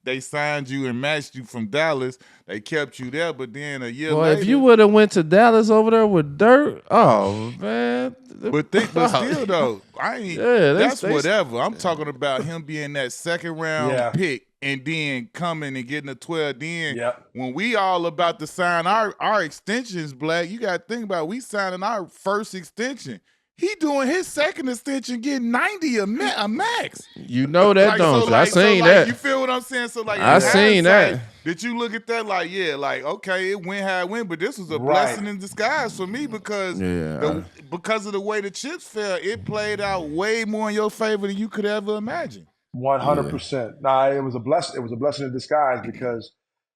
they signed you and matched you from Dallas, they kept you there. But then a year Boy, later, if you would have went to Dallas over there with dirt, oh man. But still though, I ain't. Yeah, That's whatever. I'm talking about him being that second round Yeah. pick and then coming and getting a 12. Then Yeah. when we all about to sign our extensions, Black, you got to think about we signing our first extension. He doing his second extension, getting 90 a max. You know that, Like don't so, you? I like so, seen like that. you feel what I'm saying? So, like I in seen hindsight, that. did you look at that like, yeah, like okay, it went how it went, but this was a Right. blessing in disguise for me because Yeah. because of the way the chips fell, it played out way more in your favor than you could ever imagine. Yeah. 100%. Nah, it was a blessing. It was a blessing in disguise because,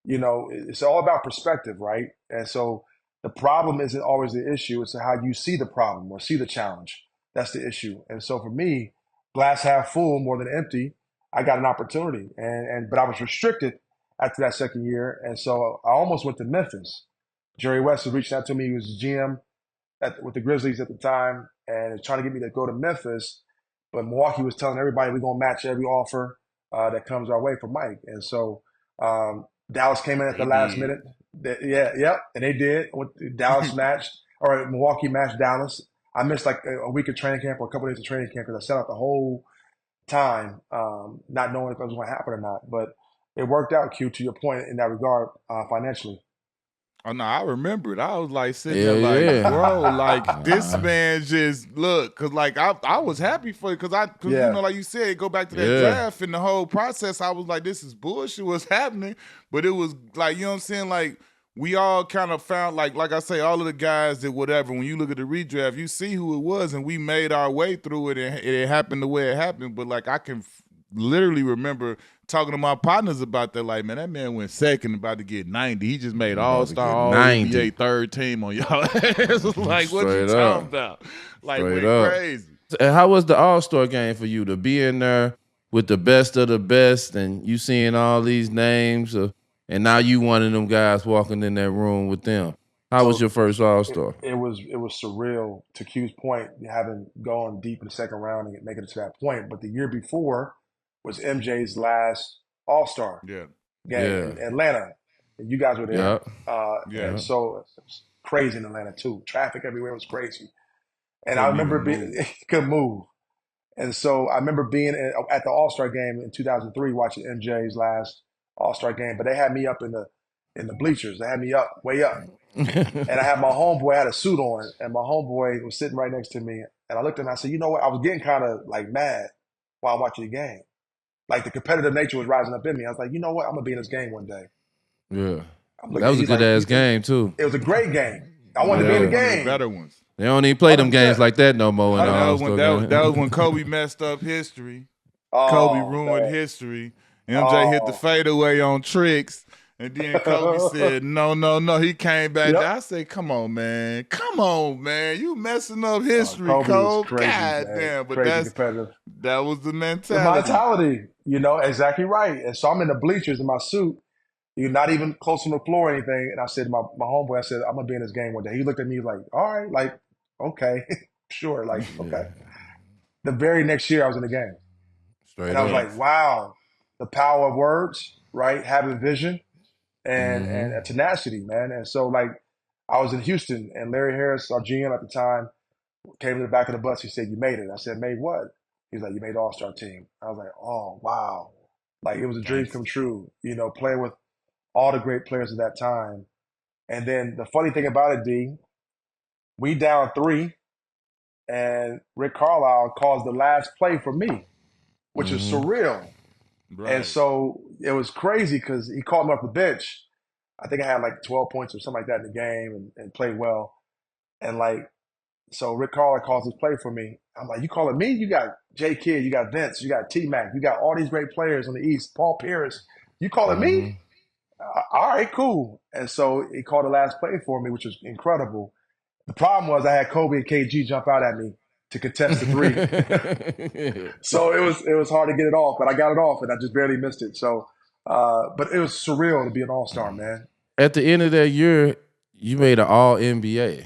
it's all about perspective, right? And so the problem isn't always the issue. It's how you see the problem or see the challenge. That's the issue. And so for me, glass half full more than empty. I got an opportunity, but I was restricted after that second year, and so I almost went to Memphis. Jerry West was reaching out to me. He was GM with the Grizzlies at the time, and trying to get me to go to Memphis. But Milwaukee was telling everybody we're gonna match every offer that comes our way for Mike. And so Dallas came in at They the last did. minute. And they did. Dallas matched, or Milwaukee matched Dallas. I missed like a week of training camp or a couple of days of training camp because I sat out the whole time, not knowing if it was going to happen or not. But it worked out, Q, to your point in that regard, financially. Oh no, I remember it. I was like sitting there Hell like, yeah. bro, like this man just look, cause like I was happy for it, cause Yeah. like you said, go back to that Yeah. draft and the whole process. I was like, this is bullshit. What's happening? But it was like, you know what I'm saying, like. We all kind of found like I say, all of the guys that whatever. When you look at the redraft, you see who it was, and we made our way through it, and it happened the way it happened. But like I can literally remember talking to my partners about that. Like, man, that man went second, about to get 90. He just made All About to Star, get All 90. NBA, third team on y'all. It's like, what you Straight up. talking about? Like, Straight went up. crazy. And how was the All-Star game for you to be in there with the best of the best and you seeing all these names and now you one of them guys walking in that room with them? How was So your first All-Star? it was surreal, to Q's point, having gone deep in the second round and making it to that point. But the year before was MJ's last All Star Yeah, game Yeah. in Atlanta. And you guys were there. Yeah. yeah. And so it was crazy in Atlanta too. Traffic everywhere was crazy. And I Couldn't remember even move. couldn't move. And so I remember being at the All Star game in 2003, watching MJ's last All-Star game, but they had me up in the bleachers. They had me up, way up. And I had my homeboy had a suit on, and my homeboy was sitting right next to me. And I looked at him and I said, you know what? I was getting kind of like mad while I'm watching the game. Like the competitive nature was rising up in me. I was like, you know what? I'm gonna be in this game one day. Yeah. I'm That looking, was a he's good like, ass game too. it was a great game. I wanted to be in the Yeah. One of the game. better ones. They don't even play them games 100%. like that no more. In the That was All-Star when game. that was when Kobe messed up history. Kobe Oh ruined man. history. MJ hit the Oh. fadeaway on tricks. And then Kobe said, no, no, no. He came back. Yep. I said, come on, man. Come on, man. You messing up history, Kobe was Cole. crazy, God man. damn. But Crazy competitive. that was the The mentality. mentality, exactly right. And so I'm in the bleachers in my suit. You're not even close to the floor or anything. And I said to my homeboy, I said, I'm gonna be in this game one day. He looked at me like, all right, like, okay, sure, like, okay. The very next year I was in the game. Straight And I was up. like, wow, the power of words, right? Having vision and tenacity, man. And so like I was in Houston and Larry Harris, our GM at the time, came to the back of the bus. He said, you made it. I said, made what? He was like, you made the All-Star team. I was like, oh, wow. Like it was a dream come true, playing with all the great players at that time. And then the funny thing about it, D, we down 3, and Rick Carlisle calls the last play for me, which is surreal. Right. And so it was crazy because he called me off the bench. I think I had like 12 points or something like that in the game and played well. And like, so Rick Carlisle calls this play for me. I'm like, you calling me? You got J Kidd, you got Vince, you got T-Mac, you got all these great players on the East, Paul Pierce. You calling me? All right, cool. And so he called the last play for me, which was incredible. The problem was I had Kobe and KG jump out at me to contest the 3. So it was hard to get it off, but I got it off and I just barely missed it. So, but it was surreal to be an All-Star, man. At the end of that year, you made an All NBA.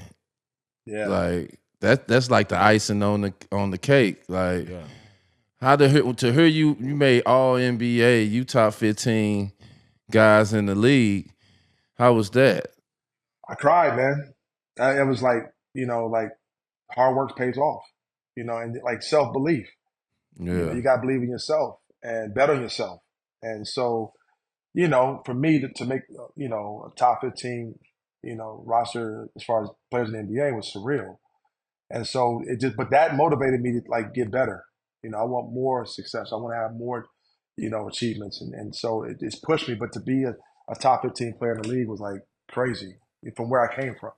Yeah. Like that's like the icing on the cake. Like how to hear you made All NBA, you top 15 guys in the league. How was that? I cried, man. It was like, like hard work pays off, and like self-belief. Yeah. You got to believe in yourself and bet on yourself. And so, for me to make, a top 15, roster as far as players in the NBA was surreal. And so but that motivated me to like get better. I want more success. I want to have more, achievements. And so it's pushed me, but to be a top 15 player in the league was like crazy from where I came from.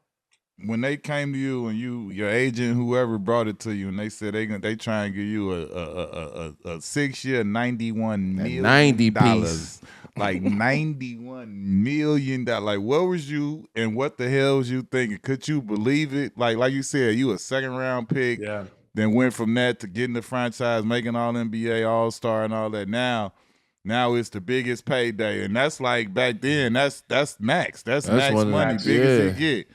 When they came to you and your agent, whoever brought it to you, and they said they try and give you a 6-year, $91 million, 90 piece. like $91 million. Like, what was you and what the hell was you thinking? Could you believe it? Like you said, you a 2nd-round pick, Yeah. then went from that to getting the franchise, making All NBA, All-Star, and all that. Now it's the biggest payday, and that's like back then. That's max. That's max money, max. biggest it get.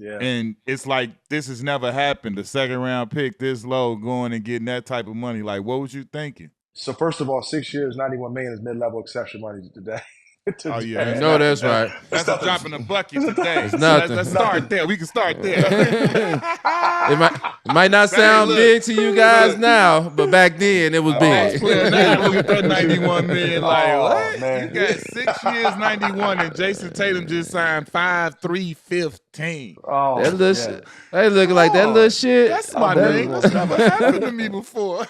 Yeah. And it's like this has never happened. The 2nd-round pick this low, going and getting that type of money. Like, what was you thinking? So first of all, 6 years, 91 million is mid-level exception money today. Oh yeah, No, that's right. That's a drop in the bucket today. It's nothing. Let's start there. We can start there. It might not sound big to you guys now, but back then it was big. Now look at that 91 million. Like, what? Man. You got 6 years, 91, and Jason Tatum just signed 5, 3, 15. Oh, That little shit. They looking like that little shit. That's my name. That's never happened to me before.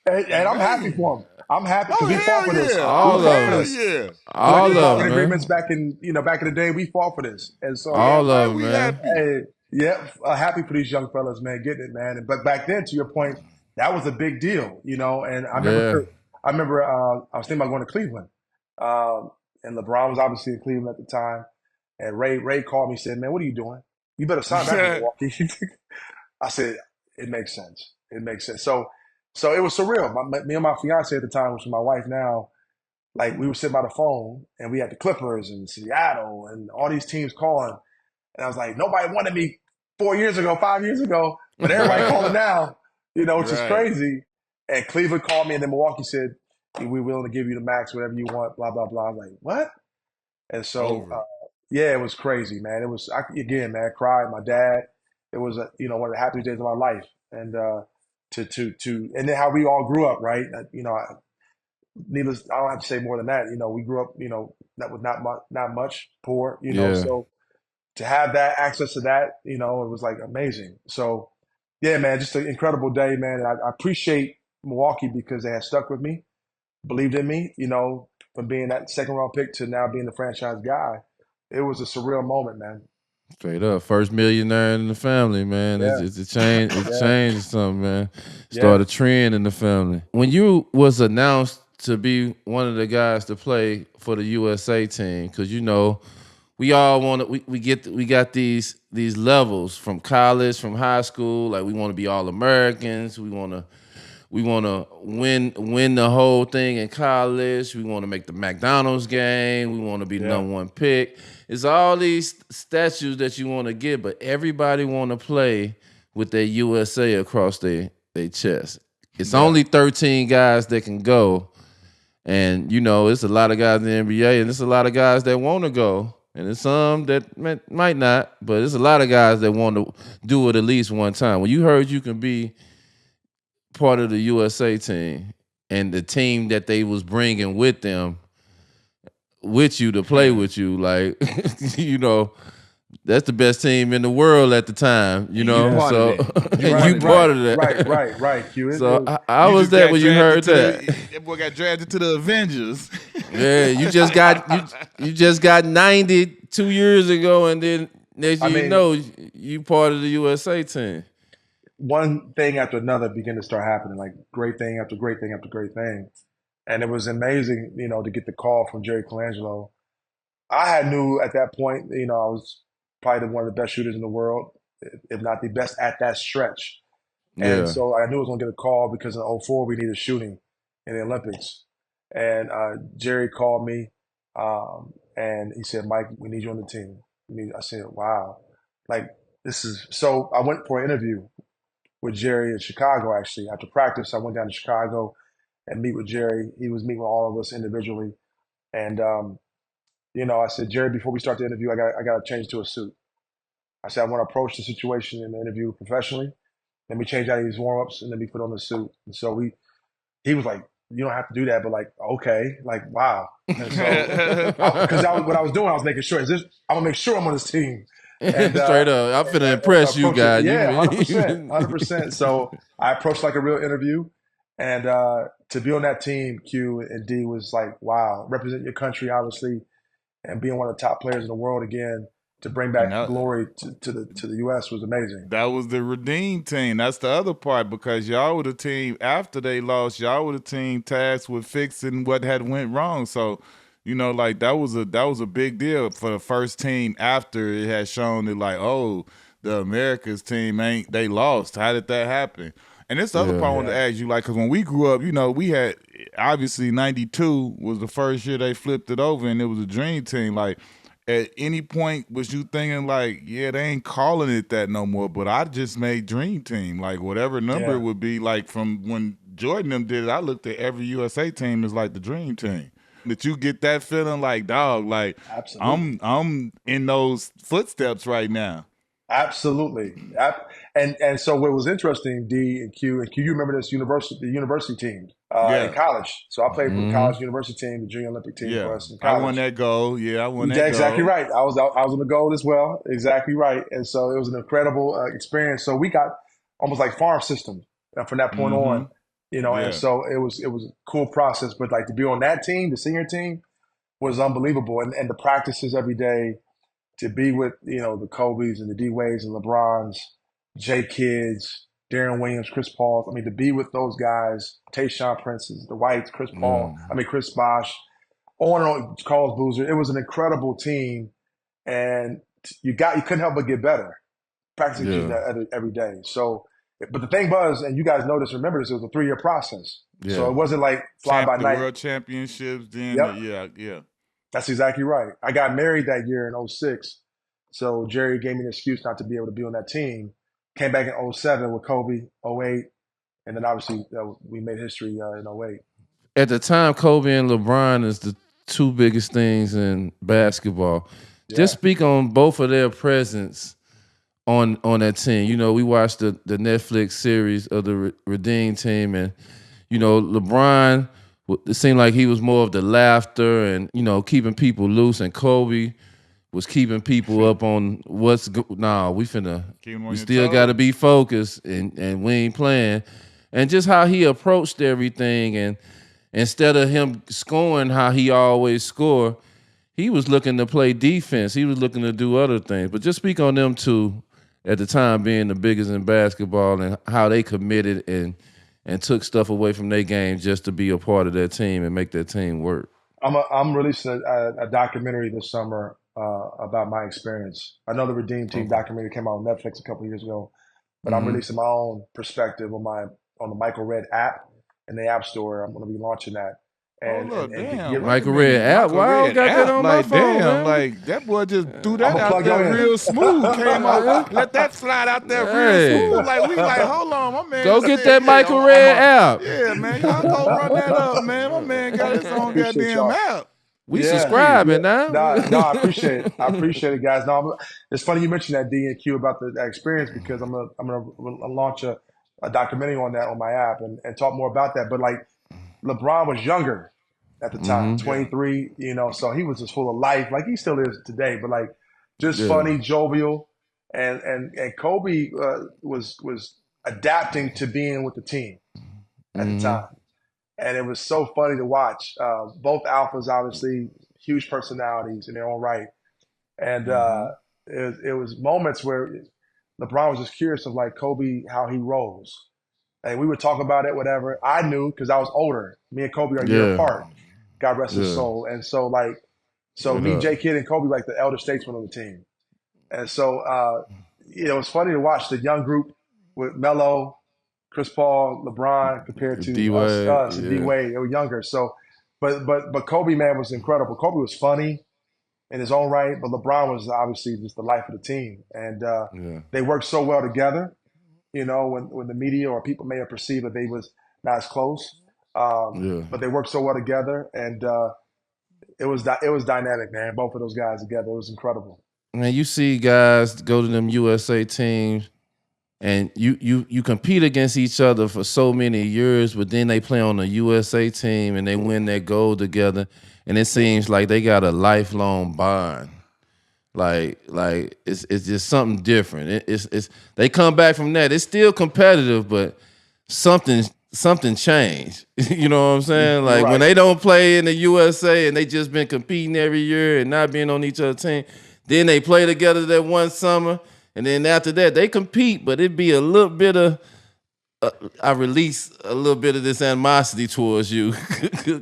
And I'm happy for him. I'm happy because we fought for this. All We fought of for us. this. Yeah. All Like, of them, agreements man. back in the day, we fought for this, and so All of them, we man. happy. hey, yeah, happy for these young fellas, man, getting it, man. But back then, to your point, that was a big deal, And I remember, I was thinking about going to Cleveland, and LeBron was obviously in Cleveland at the time, and Ray called me and said, "Man, what are you doing? You better sign back to Milwaukee." I said, "It makes sense. It makes sense." So it was surreal. Me and my fiance at the time, which is my wife now, like we were sitting by the phone and we had the Clippers and Seattle and all these teams calling. And I was like, nobody wanted me 4 years ago, 5 years ago, but everybody calling now, which is crazy. And Cleveland called me and then Milwaukee said, we're willing to give you the max, whatever you want, blah, blah, blah. I was like, what? And so, yeah, it was crazy, man. It was, again, man, I cried. My dad, it was, one of the happiest days of my life. And and then how we all grew up, right? Needless, I don't have to say more than that. We grew up, that was not much poor, Yeah. so to have that access to that, it was like amazing. So yeah, man, just an incredible day, man. And I appreciate Milwaukee because they had stuck with me, believed in me, from being that second round pick to now being the franchise guy. It was a surreal moment, man. Straight up, first millionaire in the family, man. Yeah, It's a change. It yeah, changed something, man. yeah, Start a trend in the family. When you was announced to be one of the guys to play for the USA team, because we all want to. We got these levels from college, from high school. Like we want to be all Americans. We want to win the whole thing in college. We want to make the McDonald's game. We want to be the yeah, number one pick. It's all these statues that you want to get, but everybody want to play with their USA across their chest. It's yeah, only 13 guys that can go, and it's a lot of guys in the NBA, and it's a lot of guys that want to go, and there's some that might not, but there's a lot of guys that want to do it at least one time. When you heard you can be part of the USA team and the team that they was bringing with them with you to play with you, like that's the best team in the world at the time, And you part of so that. and you part of that. right, Q. So how was just that got when you heard drafted that? that boy got drafted to the Avengers. Yeah, you just got 90 2 years ago, and then next I thing you mean, know, you part of the USA team. one thing after another began to start happening, like great thing after great thing after great thing. And it was amazing, to get the call from Jerry Colangelo. I had knew at that point, I was probably one of the best shooters in the world, if not the best at that stretch. And Yeah, so I knew I was going to get a call because in '04 we needed shooting in the Olympics. And Jerry called me and he said, Mike, we need you on the team. I said, wow. Like, this is so. I went for an interview with Jerry in Chicago, actually. After practice, I went down to Chicago and meet with Jerry. He was meeting with all of us individually. And, I said, Jerry, before we start the interview, I got to change to a suit. I said, I want to approach the situation in the interview professionally. Let me change out of these warm-ups and let me put on the suit. And so he was like, you don't have to do that, but like, okay, like, wow. And so, because what I was doing, I was making sure, I'm going to make sure I'm on this team. And straight up, I'm finna impress you approach it. guys. Yeah, 100%, 100%. So I approached like a real interview. And to be on that team, Q and D, was like, wow, represent your country, obviously, and being one of the top players in the world again, to bring And back glory to the U.S. was amazing. that was the redeemed team. That's the other part, because y'all were the team after they lost. Y'all were the team tasked with fixing what had went wrong. So, like that was a big deal for the first team after it had shown that, like, oh, the America's team they lost. How did that happen? And this other part I Yeah, wanted to ask you, like, because when we grew up, we had obviously '92 was the first year they flipped it over, and it was a dream team. Like, at any point was you thinking like, yeah, they ain't calling it that no more, but I just made Dream Team, like whatever number it Yeah, would be, like from when Jordan them did it, I looked at every USA team as like the Dream Team. That you get that feeling like, dog, like absolutely. I'm in those footsteps right now. Absolutely. And so what was interesting, D and Q, you remember the university team in Yeah, college. So I played for the mm-hmm. college university team, the junior Olympic team for yeah. us in I won college. that goal. Yeah, I won You that did exactly goal. right. I was on the goal as well. Exactly right. And so it was an incredible experience. So we got almost like farm system from that point Mm-hmm. on, and Yeah. so it was a cool process. But like to be on that team, the senior team, was unbelievable. And the practices every day, to be with the Kobe's and the D Wades and LeBrons, J Kids, Darren Williams, Chris Paul. I mean, to be with those guys, Tayshaun Prince's, the Whites, Chris Yeah, Paul. I mean, Chris Bosh, on and on, Carlos Boozer. It was an incredible team, and you couldn't help but get better practicing each yeah, other every day. So, but the thing was, and you guys know this, remember this, it was a 3-year process. So yeah. it wasn't like fly by The night. world championships, then Yep, yeah. that's exactly right. I got married that year in '06. So Jerry gave me an excuse not to be able to be on that team. Came back in '07 with Kobe, '08, and then obviously we made history in '08. At the time, Kobe and LeBron is the two biggest things in basketball. Just Yeah. speak on both of their presence on that team. You know, we watched the Netflix series of the Redeem team, and you know, LeBron. It seemed like he was more of the laughter and keeping people loose, and Kobe was keeping people up on what's nah. We still got to be focused, and we ain't playing, and just how he approached everything, and instead of him scoring how he always score, he was looking to play defense. He was looking to do other things. But just speak on them two at the time being the biggest in basketball and how they committed and took stuff away from their game just to be a part of their team and make their team work. I'm releasing a documentary this summer about my experience. I know the Redeem Team documentary came out on Netflix a couple of years ago, but I'm releasing my own perspective on the Michael Red app in the App Store. I'm going to be launching that. And, Michael Red app. Wow, got that on my phone, man. Like that boy just threw that out there real smooth. Came out, let that slide out there real smooth. Like we like, hold on, my man. Go get that Michael Red app. Yeah, man. Y'all go run that up, man. My man got his own goddamn app. We subscribing now. No, I appreciate it. I appreciate it, guys. No, it's funny you mentioned that D and Q about that experience because I'm gonna launch a documentary on that on my app and talk more about that. But like LeBron was younger at the time, 23, so he was just full of life, like he still is today, but like just funny, jovial, and Kobe was adapting to being with the team at the time, and it was so funny to watch. Both alphas, obviously, huge personalities in their own right, and it was moments where LeBron was just curious of like Kobe how he rolls, and we would talk about it, whatever. I knew because I was older. Me and Kobe are a year apart. God rest his soul. And so me, J Kidd, and Kobe like the elder statesmen of the team. And so it's funny to watch the young group with Melo, Chris Paul, LeBron compared to us and D-Wade. They were younger. So but Kobe, man, was incredible. Kobe was funny in his own right, but LeBron was obviously just the life of the team. And they worked so well together, when the media or people may have perceived that they was not as close. But they worked so well together, and it was dynamic, man. Both of those guys together, it was incredible. Man, you see guys go to them USA teams, and you compete against each other for so many years, but then they play on a USA team and they win that gold together, and it seems like they got a lifelong bond. Like it's just something different. It's they come back from that. It's still competitive, but something changed. You know what I'm saying? Like when they don't play in the USA and they just been competing every year and not being on each other's team, then they play together that one summer, and then after that they compete, but it'd be a little bit of I release a little bit of this animosity towards you.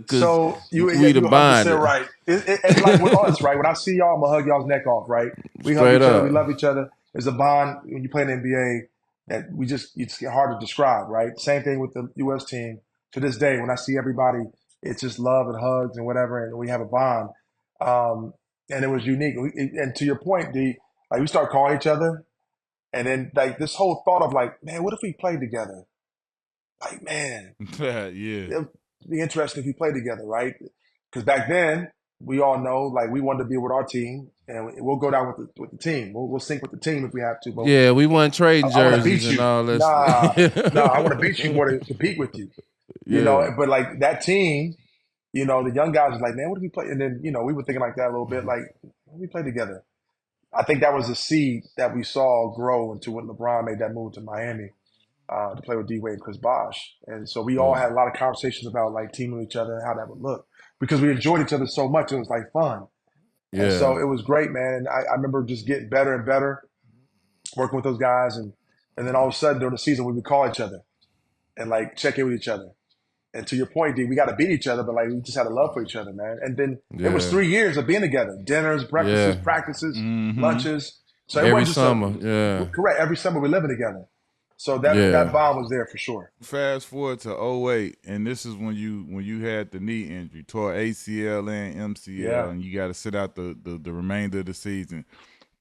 So you're right. It's like with us, right? When I see y'all, I'm gonna hug y'all's neck off, right? We hug each other, we love each other. There's a bond when you play in the NBA that it's hard to describe, right? Same thing with the U.S. team. To this day, when I see everybody, it's just love and hugs and whatever, and we have a bond. And it was unique. And to your point, D, like we start calling each other, and then like this whole thought of like, man, what if we played together? Like, man, it'd be interesting if we played together, right? Because back then, we all know, like, we wanted to be with our team, and we'll go down with the team. We'll sync with the team if we have to. But we want trading jerseys and all this. Nah, I want to beat you more to compete with you. You know, but like that team, the young guys was like, man, what if we play? And then, we were thinking like that a little bit, like, what if we play together? I think that was the seed that we saw grow into when LeBron made that move to Miami. To play with D-Wade and Chris Bosh. And so we all had a lot of conversations about like teaming with each other and how that would look because we enjoyed each other so much. It was like fun. Yeah. And so it was great, man. And I remember just getting better and better working with those guys. And then all of a sudden during the season, we would call each other and like check in with each other. And to your point, D, we got to beat each other, but like we just had a love for each other, man. And then it was 3 years of being together, dinners, breakfasts, practices, lunches. So every summer, correct. Every summer we're living together. So that bond was there for sure. Fast forward to 2008, and this is when you had the knee injury, tore ACL and MCL, and you got to sit out the remainder of the season.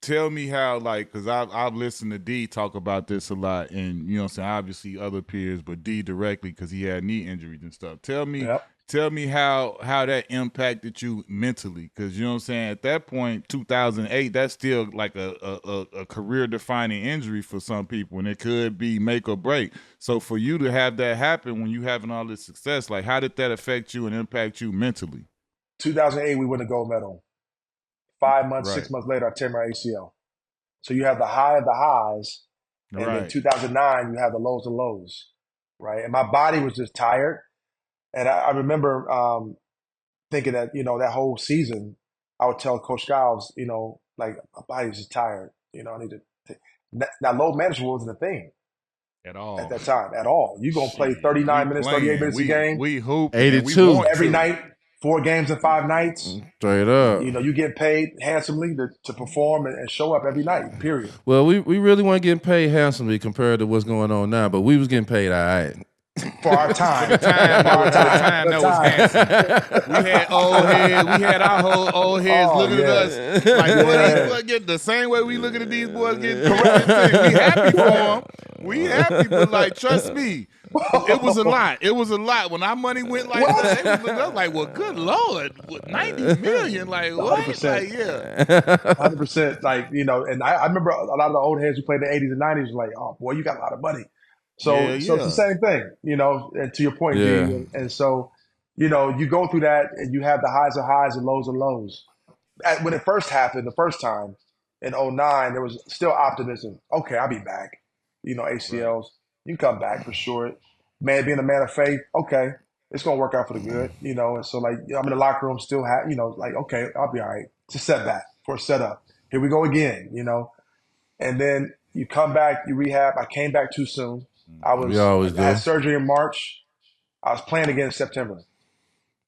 Tell me how, like, because I've listened to D talk about this a lot, and you know what I'm saying, obviously other peers, but D directly because he had knee injuries and stuff. Tell me tell me how that impacted you mentally, because you know what I'm saying. At that point, 2008, that's still like a career defining injury for some people, and it could be make or break. So for you to have that happen when you having all this success, like how did that affect you and impact you mentally? 2008, we win the gold medal. 5 months, Right. 6 months later, I tear my ACL. So you have the high of the highs, and then Right. 2009, you have the lows of lows, right? And my body was just tired. And I remember thinking that, that whole season, I would tell Coach Giles, like, my body's just tired. I need to. Now, load management wasn't a thing At at all. that time at all. You're going to play Shit, we 39 minutes, 38 playing, minutes a game we hooping, and we 82. want every to. night, 4 games in 5 nights. Straight up. You get paid handsomely to perform and show up every night, period. Well, we really weren't getting paid handsomely compared to what's going on now, but we was getting paid all right. For our time. For the time that was handsome. We had old heads. We had our whole old heads looking at us like, what these boys get the same way we looking at these boys getting paid. We happy for them. We happy, but like, trust me, it was a lot. It was a lot. When our money went like that, they was looking at us like, well, good Lord, what, 90 million? Like, what? 100%. Like, yeah. 100%. Like, and I remember a lot of the old heads who played in the 80s and 90s were like, oh, boy, you got a lot of money. So it's the same thing, and to your point, Yeah. D. And so, you go through that and you have the highs of highs and lows of lows. When it first happened, the first time in 2009, there was still optimism. Okay, I'll be back. ACLs, you come back for sure. Man, being a man of faith, okay, it's going to work out for the good, And so, like, I'm in the locker room still, like, okay, I'll be all right. It's a setback for a setup. Here we go again, And then you come back, you rehab. I came back too soon. I had surgery in March. I was playing again in September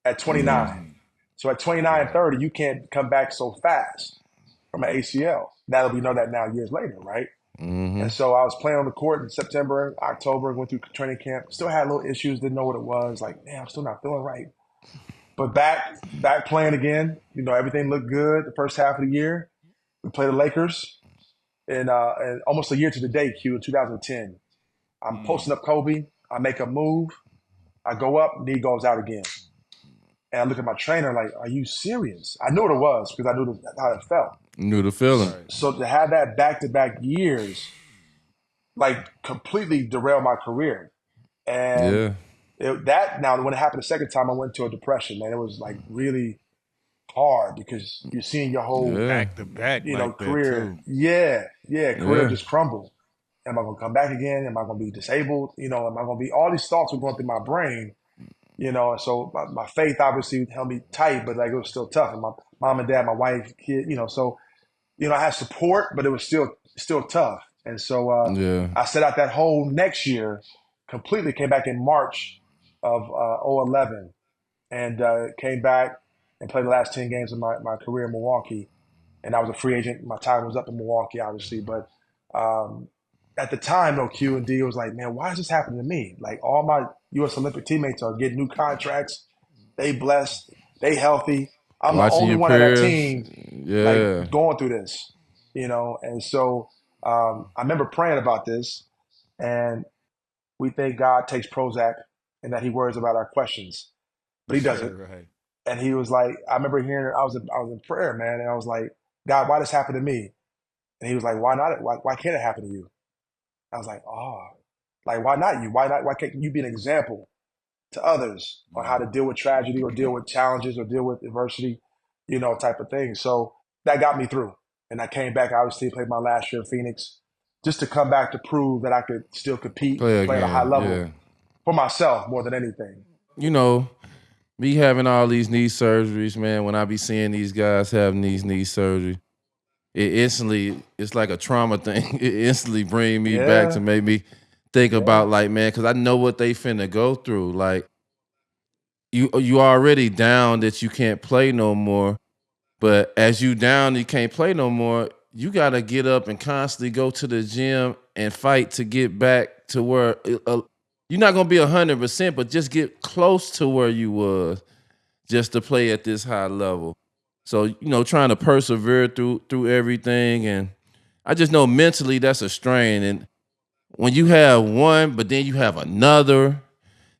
at 29. So at 29, 30, you can't come back so fast from an ACL. Now that we know that now years later, right? And so I was playing on the court in September, October, went through training camp. Still had little issues, didn't know what it was. Like, man, I'm still not feeling right. But back playing again, everything looked good the first half of the year. We played the Lakers and almost a year to the day, Q, in 2010. I'm posting up Kobe. I make a move. I go up, knee goes out again. And I look at my trainer like, are you serious? I knew what it was because I knew how it felt. Knew the feeling. So to have that back-to-back years, like, completely derailed my career. And now when it happened the second time, I went into a depression, man. It was like really hard because you're seeing your whole back-to-back, career. Career just crumble. Am I going to come back again? Am I going to be disabled? Am I going to be, all these thoughts were going through my brain, and so my faith obviously held me tight, but like it was still tough. And my mom and dad, my wife, kid, so, I had support, but it was still tough. And so I set out that whole next year, completely came back in March of 2011 and came back and played the last 10 games of my career in Milwaukee. And I was a free agent. My time was up in Milwaukee, obviously, but at the time, though, Q and D was like, man, why is this happening to me? Like, all my U.S. Olympic teammates are getting new contracts. They blessed. They healthy. I'm the only one on that team like, going through this, And so I remember praying about this, and we think God takes Prozac and that he worries about our questions, but he doesn't. Right. And he was like, I remember hearing, I was in prayer, man, and I was like, God, why this happened to me? And he was like, why not? Why can't it happen to you? I was like, like, why not you? Why can't you be an example to others on how to deal with tragedy or deal with challenges or deal with adversity, type of thing. So that got me through. And I came back, obviously played my last year in Phoenix just to come back to prove that I could still compete, play at a high level for myself more than anything. Me having all these knee surgeries, man, when I be seeing these guys having these knee surgeries, it's like a trauma thing. It instantly bring me back to make me think about, like, man, because I know what they finna go through. Like, you already down that you can't play no more, but as you down you can't play no more, you got to get up and constantly go to the gym and fight to get back to where you're not going to be 100%, but just get close to where you was just to play at this high level. So, trying to persevere through everything. And I just know mentally that's a strain. And when you have one, but then you have another,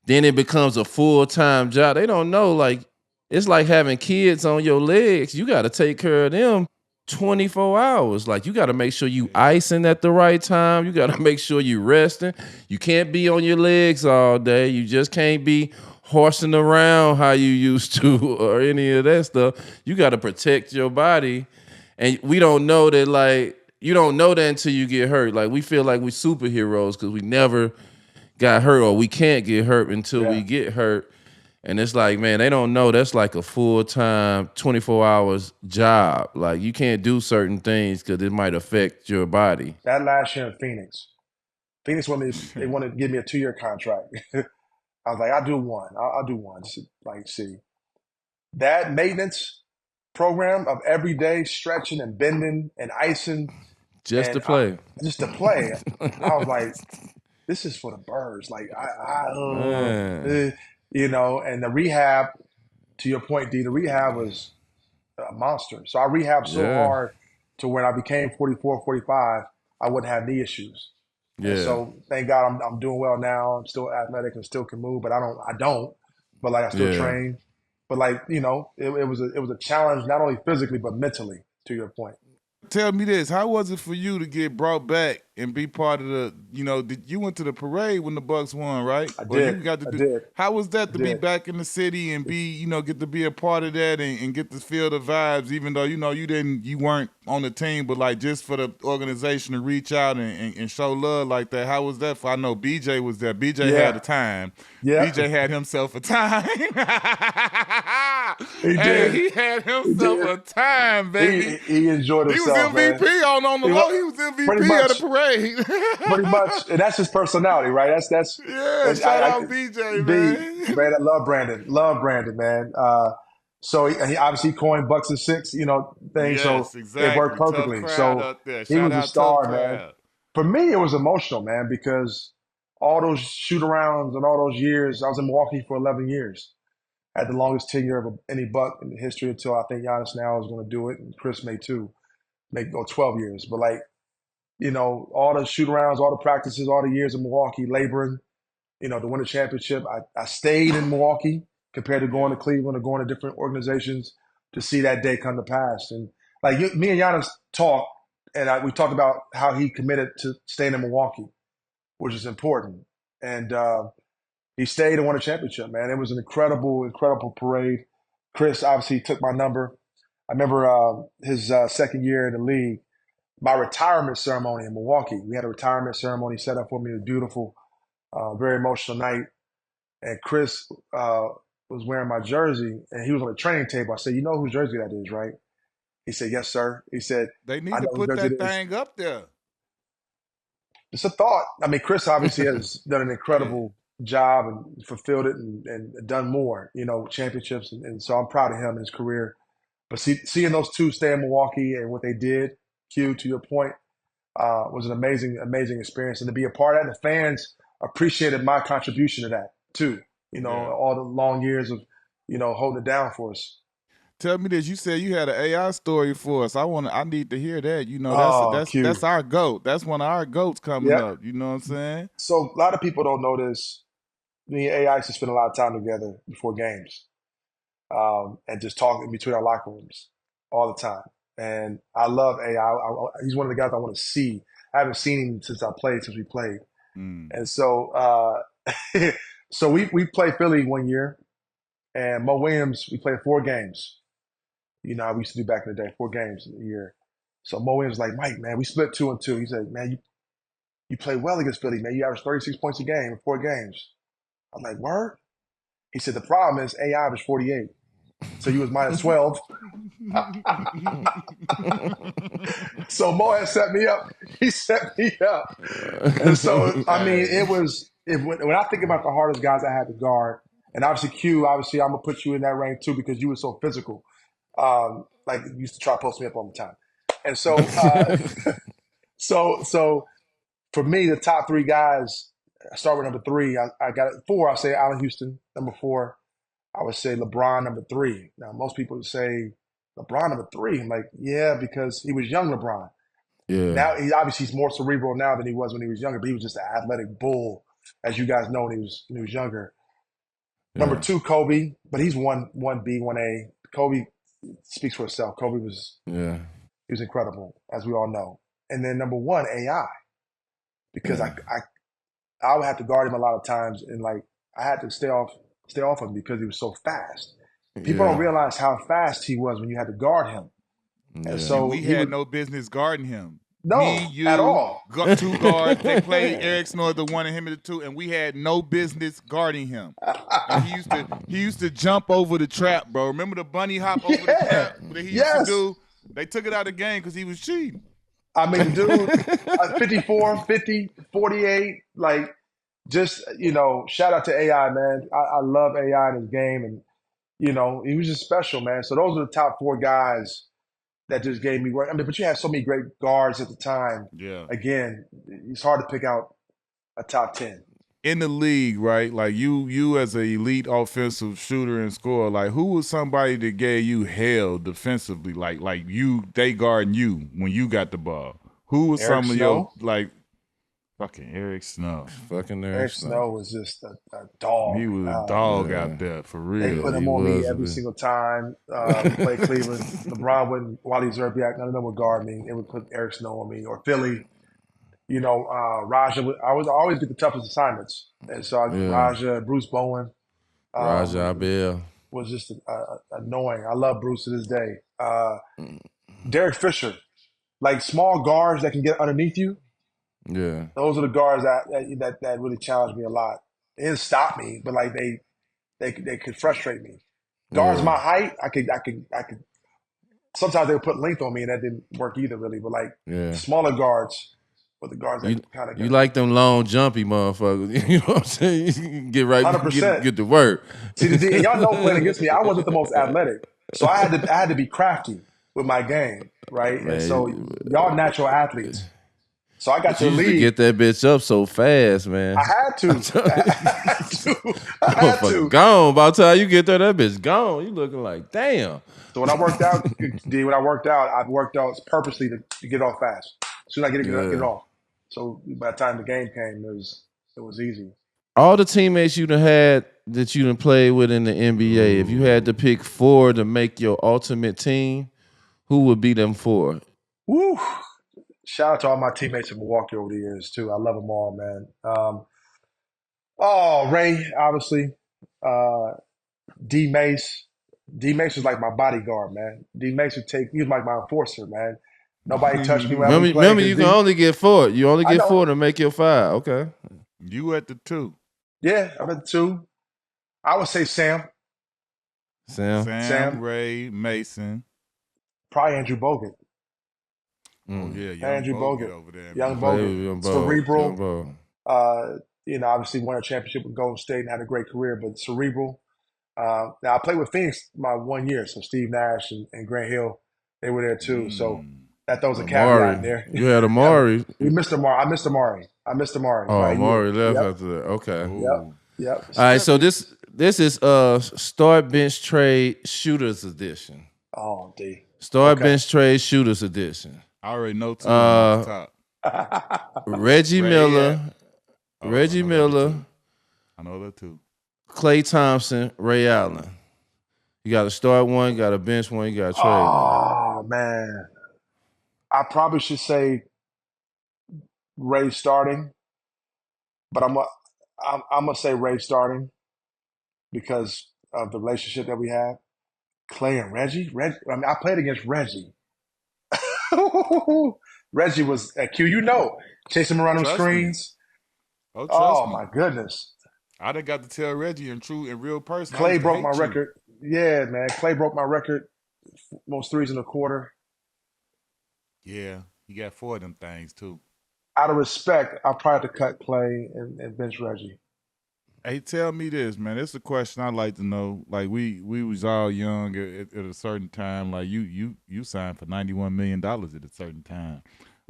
then it becomes a full-time job. They don't know, like, it's like having kids on your legs. You got to take care of them 24 hours. Like, you got to make sure you icing at the right time. You got to make sure you resting. You can't be on your legs all day. You just can't be horsing around how you used to or any of that stuff. You got to protect your body. And we don't know that, like, you don't know that until you get hurt. Like, we feel like we superheroes because we never got hurt, or we can't get hurt until we get hurt. And it's like, man, they don't know that's like a full-time 24 hours job. Like, you can't do certain things because it might affect your body. That last year in Phoenix they wanted to give me a 2-year contract. I was like, I'll do one. I'll do one. Just like, see, that maintenance program of every day stretching and bending and icing Just and to play. just to play. I was like, this is for the birds. Like, Man. you know, and the rehab, to your point, D, the rehab was a monster. So I rehabbed so Yeah. hard to when I became 44, 45, I wouldn't have knee issues. And Yeah. so thank God I'm doing well now. I'm still athletic and still can move, but I don't. But like I still Yeah. train. But like, you know, it was a challenge not only physically but mentally, to your point. Tell me this: how was it for you to get brought back and be part of the? You know, you went to the parade when the Bucks won, right? I Or you did. got to I do? did. How was that I to be did. back in the city and be, you know, get to be a part of that and get to feel the vibes, even though you weren't on the team, but like just for the organization to reach out and show love like that. How was that? For I know BJ was there. BJ had Yeah. a time. Yeah. BJ had himself a time. He Hey, did. he had He himself did. a time, baby. He enjoyed He was himself, man. MVP on the He low. was, He was pretty MVP of the much. parade. Pretty much, and that's his personality, right? Yeah, That's shout out BJ, man. I love Brandon, man. So he obviously coined Bucks and Six, you know, thing. So Yes, it worked exactly. Tough perfectly. crowd So up there. he Shout was a out tough star, man. crowd. For me, it was emotional, man, because all those shoot arounds and all those years, I was in Milwaukee for 11 years. I had the longest tenure of any Buck in history until I think Giannis now is going to do it, and Chris may too, make go 12 years. But like, you know, all the shoot arounds, all the practices, all the years in Milwaukee, laboring, you know, to win a championship. I stayed in Milwaukee compared to going to Cleveland or going to different organizations to see that day come to pass. And like me and Giannis talked, and we talked about how he committed to staying in Milwaukee, which is important. And he stayed and won a championship, man. It was an incredible, incredible parade. Chris obviously took my number. I remember his second year in the league, my retirement ceremony in Milwaukee. We had a retirement ceremony set up for me. It was beautiful, very emotional night. And Chris was wearing my jersey, and he was on the training table. I said, "You know whose jersey that is, right?" He said, "Yes, sir." He said, They "I need to know whose put jersey that it is." thing up there. It's a thought. I mean, Chris obviously has done an Yeah. incredible job and fulfilled it and done more, you know, championships. And so I'm proud of him and his career. But seeing those two stay in Milwaukee and what they did, Q, to your point, was an amazing, amazing experience. And to be a part of that, the fans appreciated my contribution to that too. You know, Yeah. all the long years of, you know, holding it down for us. Tell me this. You said you had an AI story for us. I need to hear that. You know, Oh, that's Q. our goat. That's one of our goats coming Yep. up. You know what I'm saying? So a lot of people don't know this. Me and AI used to spend a lot of time together before games. And just talking between our locker rooms all the time. And I love AI. He's one of the guys I want to see. I haven't seen him since we played. Mm. And so, so we played Philly one year, and Mo Williams, we played 4 games. You know how we used to do back in the day, 4 games a year. So Mo Williams was like, Mike, man, we split 2-2. He said, man, you play well against Philly, man. You average 36 points a game in 4 games. I'm like, word? He said, the problem is AI averaged 48. So you was minus 12. So Mo had set me up. He set me up. And so, I mean, Hey. when I think about the hardest guys I had to guard, and obviously Q, obviously I'm gonna put you in that rank too because you were so physical. Like you used to try to post me up all the time. And so, so for me, the top 3 guys, I start with number 3. I got 4. I say Allen Houston. Number 4, I would say LeBron. Number 3. Now, most people would say LeBron number 3. I'm like, yeah, because he was young LeBron. Yeah. Now he's more cerebral now than he was when he was younger, but he was just an athletic bull, as you guys know when he was younger. Number Yeah. 2, Kobe, but he's 1B, 1A. Kobe speaks for itself. Kobe was Yeah. he was incredible, as we all know. And then number 1, AI, because Yeah. I would have to guard him a lot of times, and like I had to stay off him because he was so fast. People don't Yeah. realize how fast he was when you had to guard him, and Yeah. And so we he had would no business guarding him. no Me, at you, all. two guards. They played Eric Snow the 1 and him the 2, and we had no business guarding him. And he used to jump over the trap, bro. Remember the bunny hop over the Yeah, trap that he used to yes. do? They took it out of the game because he was cheating. I mean, the dude, 54, 50, 48, like just shout out to AI, man. I love AI in his game, and he was just special, man. So those are the top 4 guys that just gave me work. I mean, but you had so many great guards at the time. Yeah. Again, it's hard to pick out a top 10. In the league, right? Like you as an elite offensive shooter and scorer, like who was somebody that gave you hell defensively? Like they guarding you when you got the ball. Who was Eric some of Snow? your like fucking Eric Snow? Fucking Eric Snow was just a dog. He was a dog Yeah. out there for They real. put he him on me was, every man. single time. We played Cleveland. LeBron wouldn't, Wally Zerbiak, none of them would guard me. They would put Eric Snow on me. Or Philly. Raja. I would always get the toughest assignments. And so Yeah. Raja, Bruce Bowen. Raja Bell. Was just annoying. I love Bruce to this day. Derek Fisher. Like small guards that can get underneath you. Yeah. Those are the guards that really challenged me a lot. They didn't stop me, but like they could frustrate me. Guards Yeah. my height, I could. Sometimes they would put length on me, and that didn't work either, really. But like Yeah. smaller guards, were the guards that kind of You like them long, jumpy motherfuckers. You know what I'm saying? You can get right, 100%. get to work. See, and y'all know playing against me, I wasn't the most athletic, so I had to be crafty with my game, right? Man, and so y'all natural athletes. So I got you to used to lead. get that bitch up so fast, man. I had to. I had to. Gone. By the time you get there, that bitch gone. You looking like, damn. So when I worked out, I worked out purposely to get off fast. As soon as I get it off. So by the time the game came, it was easy. All the teammates you done had that you done played with in the NBA, if you had to pick 4 to make your ultimate team, who would be them 4? Woo! Shout out to all my teammates in Milwaukee over the years too. I love them all, man. Ray, obviously. D Mace. D Mace was like my bodyguard, man. D Mace he was like my enforcer, man. Nobody touched me when I was playing. Remember, you can only get 4. You only get 4 to make your 5. Okay. You at the 2. Yeah, I'm at the 2. I would say Sam. Sam. Ray, Mason. Probably Andrew Bogut. Oh yeah, young Andrew Bogut over there. Young Bogut. Cerebral. Obviously won a championship with Golden State and had a great career, but cerebral. Now I played with Phoenix my 1 year, so Steve Nash and Grant Hill, they were there too. So that was a caveat in there. You had Amari. We missed Amari. I missed Amari. Oh, Amari left after that. Okay. Yep. All right, so this is Start Bench Trade Shooters Edition. Oh, D. Start Bench Trade Shooters Edition. I already know 2 off the top. Reggie Miller. Reggie Miller. I know that 2. Klay Thompson, Ray Allen. You got to start one, you got to bench one, you got to trade one. Oh, man. I probably should say Ray starting, but I'm gonna say Ray starting because of the relationship that we have. Klay and Reggie. I played against Reggie. Reggie was at Q. Chasing him around them screens. Oh, my goodness. I done got to tell Reggie in real person. Klay broke my record. Yeah, man. Klay broke my record. Most threes in a quarter. Yeah, he got 4 of them things too. Out of respect, I'll probably have to cut Klay and bench Reggie. Hey, tell me this, man. It's a question I'd like to know. Like we was all young at a certain time. Like you signed for $91 million at a certain time.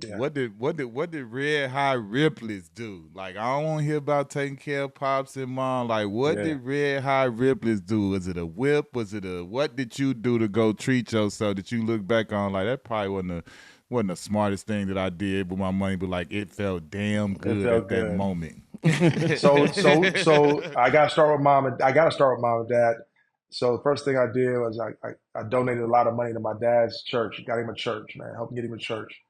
Yeah. What did Red Hot Ripley's do? Like I don't want to hear about taking care of pops and mom. Like what did Red Hot Ripley's do? Was it a whip? Was it what did you do to go treat yourself that you look back on like that probably wasn't the smartest thing that I did with my money, but like it felt damn good at that moment. So I got to start with mom and dad. So the first thing I did was I donated a lot of money to my dad's church. Got him a church, man. Helped get him a church,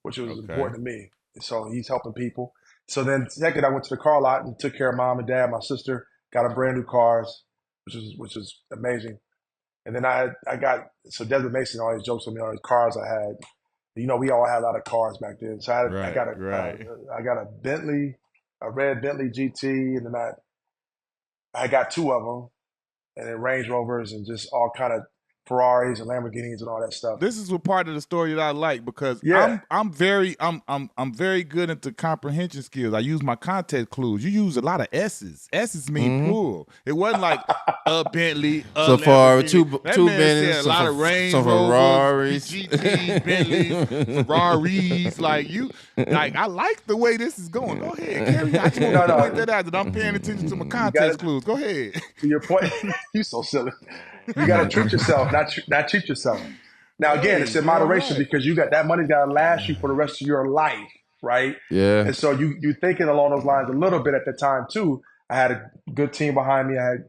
which was Okay. important to me. So he's helping people. So then second, I went to the car lot and took care of mom and dad. My sister got a brand new cars, which was amazing. And then I got so Desmond Mason always jokes with me on his cars I had. You know, we all had a lot of cars back then. So I Right. got Right. I got a Bentley, a red Bentley GT, and then I got two of them, and then Range Rovers and just all kind of Ferraris and Lamborghinis and all that stuff. This is what part of the story that I like because Yeah. I'm very good into comprehension skills. I use my context clues. You use a lot of S's. S's mean plural. It wasn't like a Bentley, a Safari, Lamborghini. That two man Bentleys, said a lot of Range some Rovers, Ferraris, GTs, Bentleys, Ferraris. I like the way this is going. Go ahead, carry on. I just want to point that out that I'm paying attention to my context clues. Go ahead. To your point, you so silly. You got to treat yourself, not cheat yourself. Now, again, it's in moderation because you got that money's got to last you for the rest of your life, right? Yeah. And so you thinking along those lines a little bit at the time too. I had a good team behind me. I had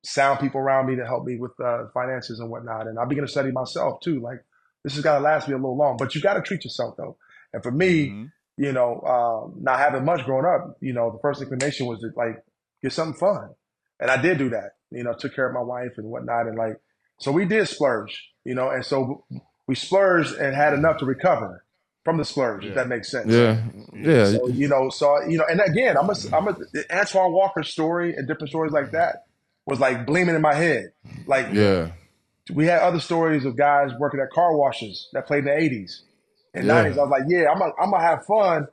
sound people around me to help me with finances and whatnot. And I began to study myself too. Like this has got to last me a little long, but you got to treat yourself though. And for me, you know, not having much growing up, you know, the first inclination was to like get something fun. And I did do that, you know, took care of my wife and whatnot. And like, so we did splurge, you know, and so we splurged and had enough to recover from the splurge, if that makes sense. Yeah. So, you know, and again, I'm a Antoine Walker's story and different stories like that was like gleaming in my head. Like, we had other stories of guys working at car washes that played in the 80s and 90s. I was like, yeah, I'm gonna have fun,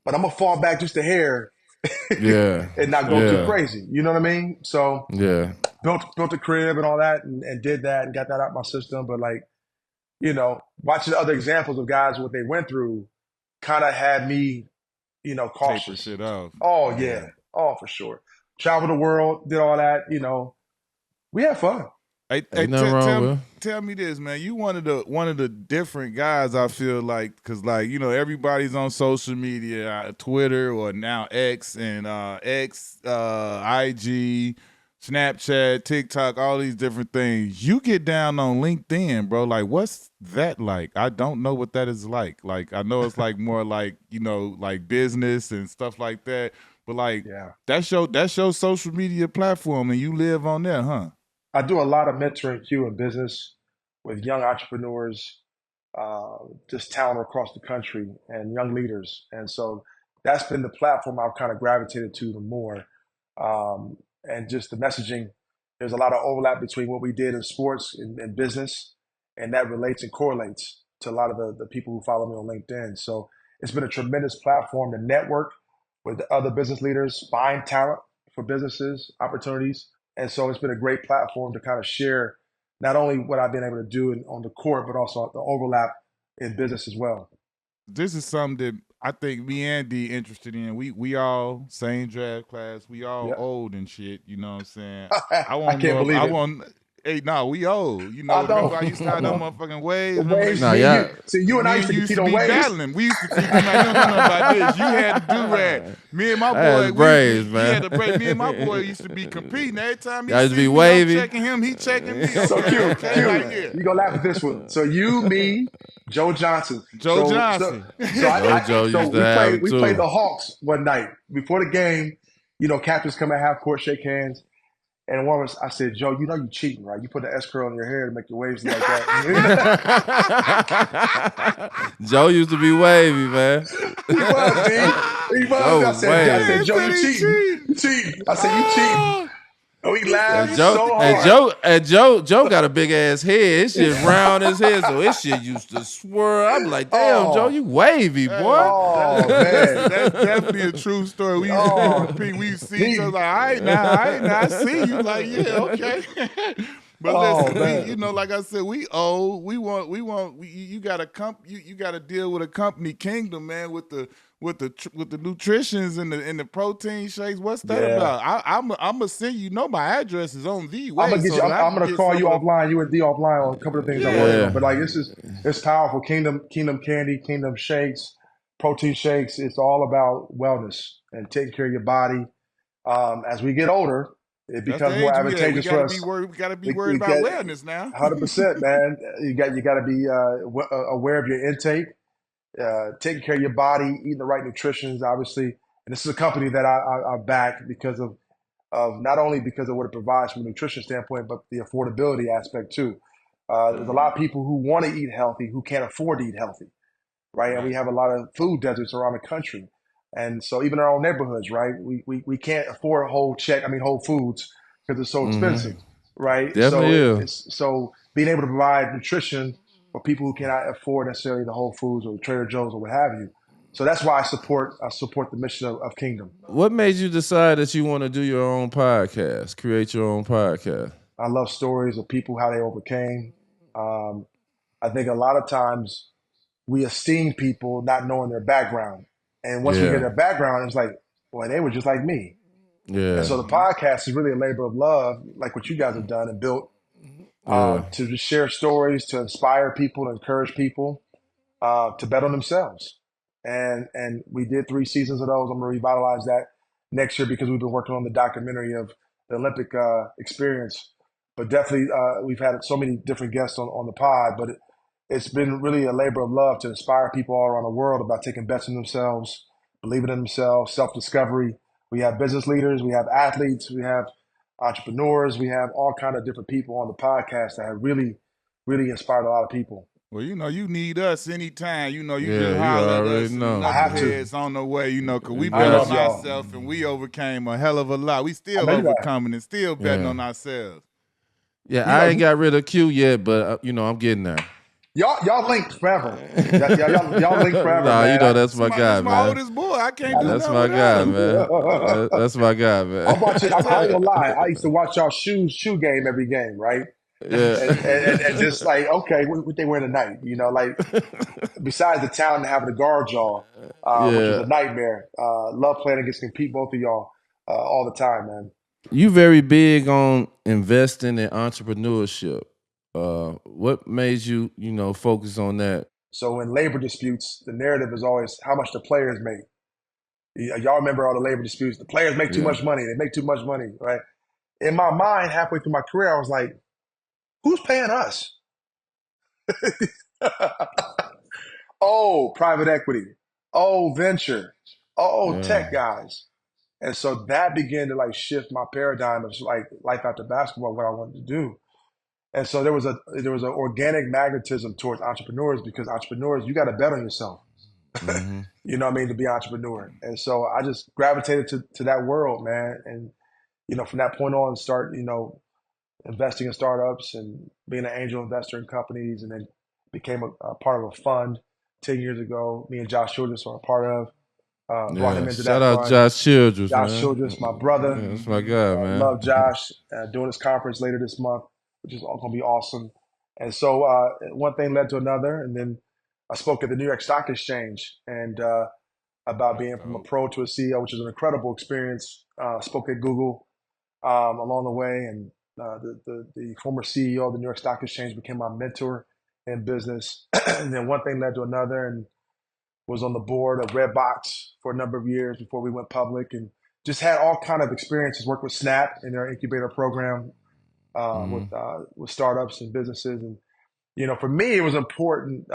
but I'm gonna fall back just a hair and not go too crazy. You know what I mean? So built a crib and all that and did that and got that out my system. But like, you know, watching other examples of guys, what they went through kind of had me, you know, cautious. Take the shit off. Oh, yeah. Oh, for sure. Travel the world, did all that, you know. We had fun. Hey, tell me this, man. You one of the different guys. I feel like because like you know everybody's on social media, Twitter or now X and IG, Snapchat, TikTok, all these different things. You get down on LinkedIn, bro. Like, what's that like? I don't know what that is like. Like, I know it's like more like you know like business and stuff like that. But like that's your social media platform, and you live on there, huh? I do a lot of mentoring Q in business with young entrepreneurs, just talent across the country and young leaders. And so that's been the platform I've kind of gravitated to the more. And just the messaging, there's a lot of overlap between what we did in sports and business, and that relates and correlates to a lot of the people who follow me on LinkedIn. So it's been a tremendous platform to network with other business leaders, find talent for businesses, opportunities. And so it's been a great platform to kind of share not only what I've been able to do on the court, but also the overlap in business as well. This is something that I think me and D interested in. We all same draft class. We all old and shit. You know what I'm saying? I can't believe it. Hey, no, we old. You know, remember I used to have them motherfucking waves. You and I used to compete on waves. Battling. We used to compete. You don't know about this. You had to do that. Me and my boy, braids, man. He had to break. Me and my boy used to be competing. Every time he used to be me, wavy. I'm checking him, he checking me. So cute. You gonna laugh at this one. So you, me, Joe Johnson. Joe Johnson. We played the Hawks one night before the game. You know, captains come at half court, shake hands. And one was, I said, Joe, you know you cheating, right? You put the S curl in your hair to make your waves like that. Joe used to be wavy, man. He was. I said, Joe, you cheating. I said, you cheating. Oh, he laughed so hard. And Joe got a big ass head. His shit round his head, so his shit used to swirl. I'm like, damn, Joe, you wavy, boy. Oh, man. That's definitely a true story. We used to compete. We used to see each other like, all right, now I see you. Like, yeah, okay. But listen, you know, like I said, we old. You got to deal with a company kingdom, man, with the nutritions and the protein shakes. What's that about? I'm gonna send you. Know my address is on the way. I'm gonna call you offline. You and D offline on a couple of things I'm working on. But like it's powerful. Kingdom Candy, Kingdom Shakes, protein shakes. It's all about wellness and taking care of your body. As we get older, it That's the becomes more age we at. We advantageous for gotta be us. worried. We gotta be worried We about get wellness now. 100%, man. You got to be aware of your intake, taking care of your body, eating the right nutrition, obviously. And this is a company that I back because of not only because of what it provides from a nutrition standpoint, but the affordability aspect too. There's a lot of people who want to eat healthy who can't afford to eat healthy, right? And we Right. have a lot of food deserts around the country. And so even in our own neighborhoods, right? We can't afford a whole foods because it's so Mm-hmm. expensive, right? Definitely So is. so being able to provide nutrition for people who cannot afford necessarily the Whole Foods or Trader Joe's or what have you. So that's why I support the mission of Kingdom. What made you decide that you want to do your own podcast, create your own podcast? I love stories of people how they overcame. Um, I think a lot of times we esteem people not knowing their background, and once we hear Yeah, their background, it's like, boy, they were just like me. And yeah, so the Mm-hmm. podcast is really a labor of love, like what you guys have done and built, yeah. to just share stories, to inspire people, to encourage people, to bet on themselves. And we did 3 seasons of those. I'm going to revitalize that next year because we've been working on the documentary of the Olympic experience. But definitely, we've had so many different guests on the pod, but it's been really a labor of love to inspire people all around the world about taking bets on themselves, believing in themselves, self-discovery. We have business leaders, we have athletes, we have entrepreneurs, we have all kind of different people on the podcast that have really, really inspired a lot of people. Well, you need us anytime. You just Yeah, you holler at already us and know. I have to. knuckleheads on the way, because we You I bet got on love you. y'all. ourselves and we overcame a hell of a lot. We I still know you guys. overcoming and still betting Yeah, on ourselves. yeah. You I know, ain't got rid of Q yet, but I'm getting there. y'all linked forever. Y'all linked forever, Nah, man. that's This my my this guy, my man. oldest boy. I can't do That's nothing my without guy, him. man. That's my guy, man. I'm watching. I ain't gonna lie. I used to watch y'all shoe game every game, right? And Yeah. just like, okay, what they wear tonight? Like besides the talent of having to guard y'all, which was Yeah. a nightmare. Love playing against compete both of y'all all the time, man. You very big on investing in entrepreneurship. What made you, focus on that? So in labor disputes, the narrative is always how much the players make. Y'all remember all the labor disputes? The players make too Yeah. much money. They make too much money, right? In my mind, halfway through my career, I was like, who's paying us? Oh, private equity. Oh, venture. Oh, Yeah. tech guys. And so that began to like shift my paradigm of like life after basketball, what I wanted to do. And so there was an organic magnetism towards entrepreneurs because entrepreneurs, you got to bet on yourself. Mm-hmm. You know what I mean, to be an entrepreneur. And so I just gravitated to that world, man. And, from that point on, start, investing in startups and being an angel investor in companies, and then became a part of a fund 10 years ago. Me and Josh Childress are a part of. Brought him Yeah. into Shout that out fund. Josh Childress, Josh man. Childress, my brother. Yeah, that's my Mm-hmm. guy, man. Love Josh. Doing his conference later this month, which is all going to be awesome. And so one thing led to another, and then I spoke at the New York Stock Exchange and about being from a Dope. pro to a CEO, which is an incredible experience. Spoke at Google along the way, and the former CEO of the New York Stock Exchange became my mentor in business. And then one thing led to another, and was on the board of Redbox for a number of years before we went public, and just had all kind of experiences. Worked with Snap in their incubator program with startups and businesses, and for me, it was important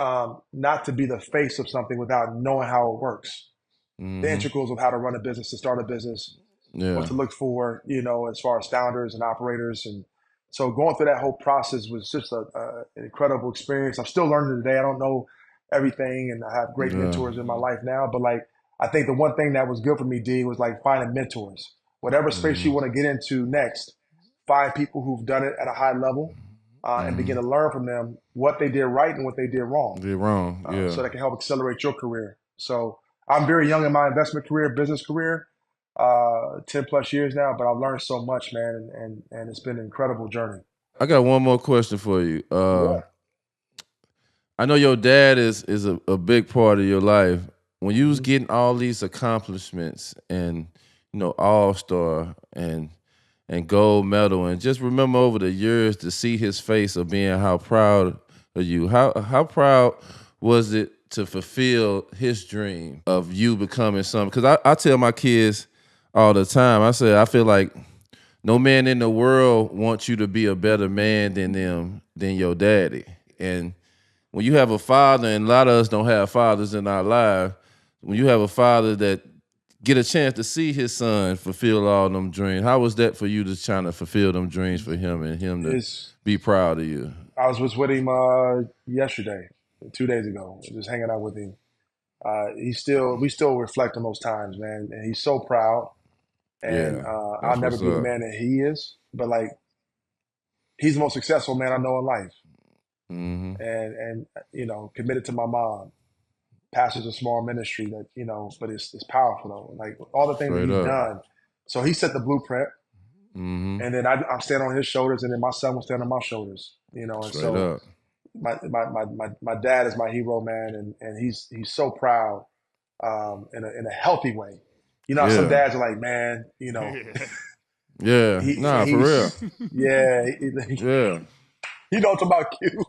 not to be the face of something without knowing how it works, the Mm-hmm. integrals of how to run a business, to start a business, what Yeah. to look for, as far as founders and operators. And so going through that whole process was just an incredible experience. I'm still learning today. I don't know everything, and I have great Yeah. mentors in my life now. But like, I think the one thing that was good for me, D, was like finding mentors. Whatever space you Mm-hmm. want to get into next, find people who've done it at a high level, and Mm-hmm. begin to learn from them what they did right and what they did wrong, Did wrong. Yeah. so that can help accelerate your career. So I'm very young in my investment career, business career, 10 plus years now, but I've learned so much, man, and it's been an incredible journey. I got one more question for you. Yeah. I know your dad is a big part of your life. When you was Mhm. getting all these accomplishments and All-Star and gold medal, and just remember over the years to see his face of being how proud of you. How proud was it to fulfill his dream of you becoming something? Because I tell my kids all the time, I say, I feel like no man in the world wants you to be a better man than your daddy. And when you have a father, and a lot of us don't have fathers in our life, when you have a father that get a chance to see his son fulfill all them dreams, how was that for you to trying to fulfill them dreams for him and him to be proud of you? I was with him yesterday, 2 days ago, just hanging out with him. We still reflect on those times, man, and he's so proud. And Yeah, I'll that's never what's be the up. man that he is, but like he's the most successful man I know in life, Mm-hmm. and committed to my mom. Pastors a small ministry that but it's powerful though. Like all the things that Straight he's up. done. So he set the blueprint, Mm-hmm. and then I'm standing on his shoulders, and then my son will stand on my shoulders. And Straight so up. my dad is my hero, man, and he's so proud, in a healthy way. How some Yeah. dads are like, man, Yeah. Nah, for real. he's yeah, Yeah. what I'm talking about, Q.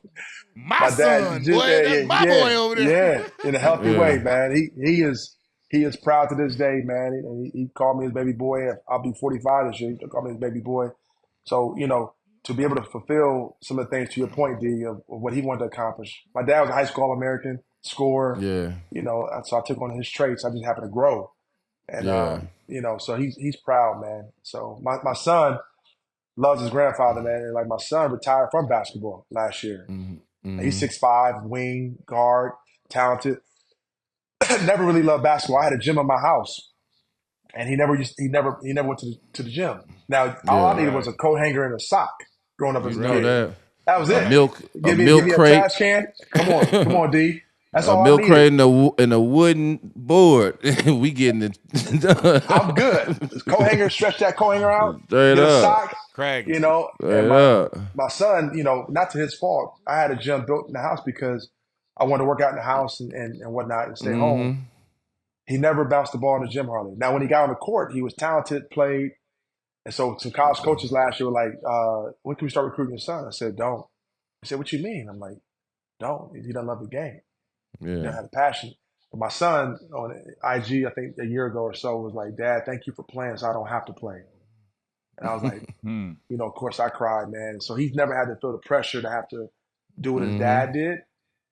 My My dad, son, boy, that's my boy over there. in a healthy way, Yeah. man. He is proud to this day, man. And he called me his baby boy. I'll be 45 this year. He called me his baby boy. So to be able to fulfill some of the things to your point, D, of what he wanted to accomplish. My dad was a high school All-American scorer. Yeah. So I took on his traits. I just happened to grow, and Yeah. so he's proud, man. So my son loves his grandfather, man. And like my son retired from basketball last year. Mm-hmm. He's Mm-hmm. 6'5", wing, guard, talented. Never really loved basketball. I had a gym in my house, and he never went to the gym. Now all I Yeah. needed was a coat hanger and a sock growing up You as a know kid. that. That was A it. milk a Give me a crate. trash can. Come on, D. That's A all I milk needed. crate and a wooden board. We getting it done. I'm good. Coat hanger, stretch that coat hanger out. Straight Get a up. sock. Craggy. And Straight up. my son, not to his fault. I had a gym built in the house because I wanted to work out in the house and whatnot and stay home. Mm-hmm. He never bounced the ball in the gym hardly. Now, when he got on the court, he was talented, played. And so some college coaches last year were like, when can we start recruiting your son? I said, don't. He said, what you mean? I'm like, don't. He doesn't love the game. He doesn't Yeah. have the passion. But my son on IG, I think a year ago or so, was like, Dad, thank you for playing so I don't have to play. And I was like, of course I cried, man. So he's never had to feel the pressure to have to do what his Mm-hmm. dad did.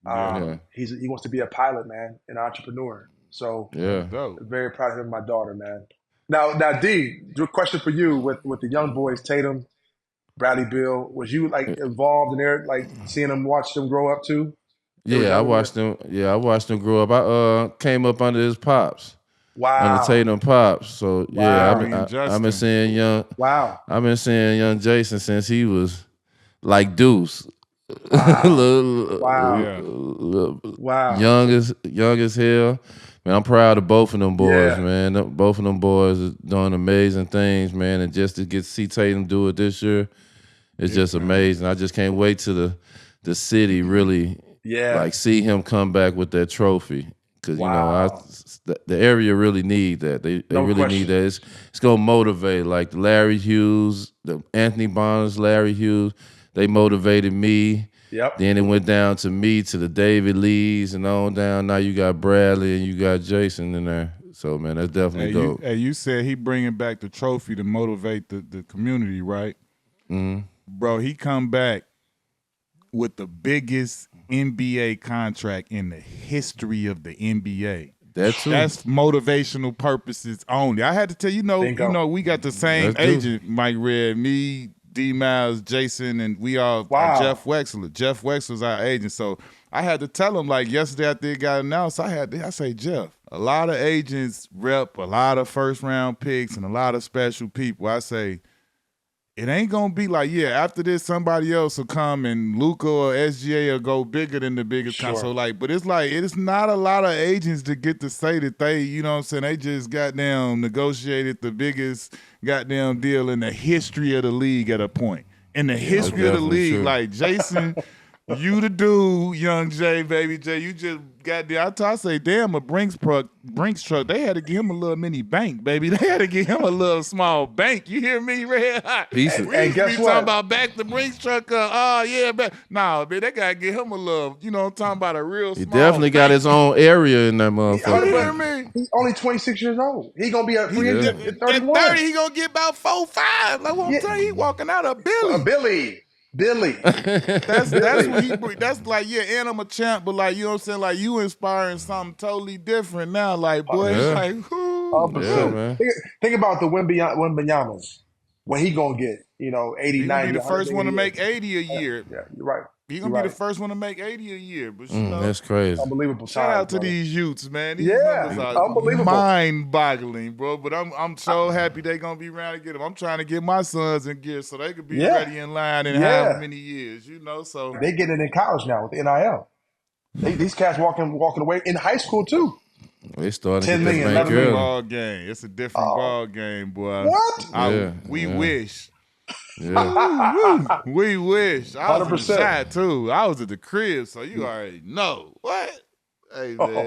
Yeah. He wants to be a pilot, man, an entrepreneur. So Yeah. Dope. very proud of him, my daughter, man. Now, D, good question for you with the young boys, Tatum, Bradley Beal. Was you like involved in there, like seeing them, watch them grow up too? They were Yeah, I younger than watched them. Yeah, I watched them grow up. I came up under his pops, under Wow. Tatum pops. So yeah, Wow. And I've been Justin. seeing Wow. young Jason since he was like Deuce, Wow. Yeah. Wow. young as hell. Man, I'm proud of both of them boys, Yeah. man. Both of them boys are doing amazing things, man. And just to get to see Tatum do it this year, it's just amazing. I just can't wait till the city really Yeah. see him come back with that trophy. Because Wow. the area really need that. They No really need question. that. It's gonna motivate like the Larry Hughes, the Anthony Bonds, Larry Hughes. They motivated me. Yep. Then it went down to me, to the David Lees, and on down. Now you got Bradley and you got Jason in there. So man, that's definitely dope. You said he bringing back the trophy to motivate the community, right? Mm-hmm. Bro, he come back with the biggest NBA contract in the history of the NBA. That's motivational purposes only. I had to tell Bingo. we got the same That's true. agent, Mike Red, me, D Miles, Jason, and we all Wow. Jeff Wexler. Jeff Wexler's our agent. So I had to tell him, like yesterday after it got announced, I say, Jeff, a lot of agents rep a lot of first round picks and a lot of special people. I say, it ain't gonna be like, after this somebody else will come and Luca or SGA will go bigger than the biggest Sure. so but it's not a lot of agents to get to say that they, you know what I'm saying, they just goddamn negotiated the biggest goddamn deal in the history of the league at a point. In the history of the definitely league, true. like Jason You the dude, young J, baby J. You just got there. I say, damn, a Brinks truck. They had to give him a little mini bank, baby. They had to give him a little small bank. You hear me, Red Hot? Piece of- We And used to guess be what? talking about back the Brinks truck. Oh yeah, but nah, man, they gotta give him a little. You know, I'm talking about a real. He small definitely got bank. his own area in that You motherfucker. hear me? He's only 26 years old. He gonna be a free He agent Yeah. at at 31. 30, he gonna get about 4-5. Like what I'm Yeah. telling you, he walking out of Billy. Billy. That's Billy. what he. That's like, yeah, and I'm a champ, but like, you know what I'm saying, like you inspiring something totally different now. Like, boy, it's Yeah. like, whoo, 100%. man. Think about the Wimbanyamas. What he gonna get? 80, he gonna be 90, the 100 first one to million a year. make 80 a year. Yeah, you're right. He You're gonna be right. the first one to make 80 a year. But you know, That's crazy. Unbelievable shout times, out to brother. these youths, man. These Yeah, numbers are unbelievable. mind-boggling, bro. But I'm so happy they gonna be around to get them. I'm trying to get my sons in gear so they could be Yeah. ready in line in Yeah. however many years, you know. So They getting it in college now with NIL. These cats walking away in high school too. They starting to 10 get million, that bank 11 million. early. ball game. It's a different ball game, boy. What? We Yeah. wish. Yeah. Woo, we wish. I was in the 100%. shot too. I was at the crib, so you already know. What? Hey, man.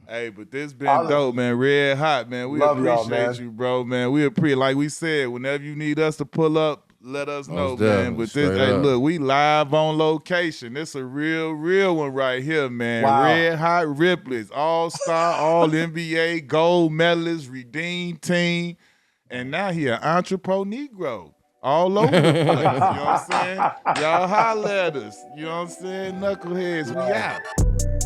Hey, but this been dope, man. Red Hot, man. We Love y'all, appreciate man. you, bro, man. We appreciate, like we said, whenever you need us to pull up, let us know, Most man. definitely. But this, Straight hey, up. look, we live on location. This a real one right here, man. Wow. Red Hot Ripley's, All-Star, All-NBA, gold medalist, redeemed team. And now he an entrepreneur Negro. All over the place. You know what I'm saying? Y'all holler at us. You know what I'm saying? Knuckleheads, we out.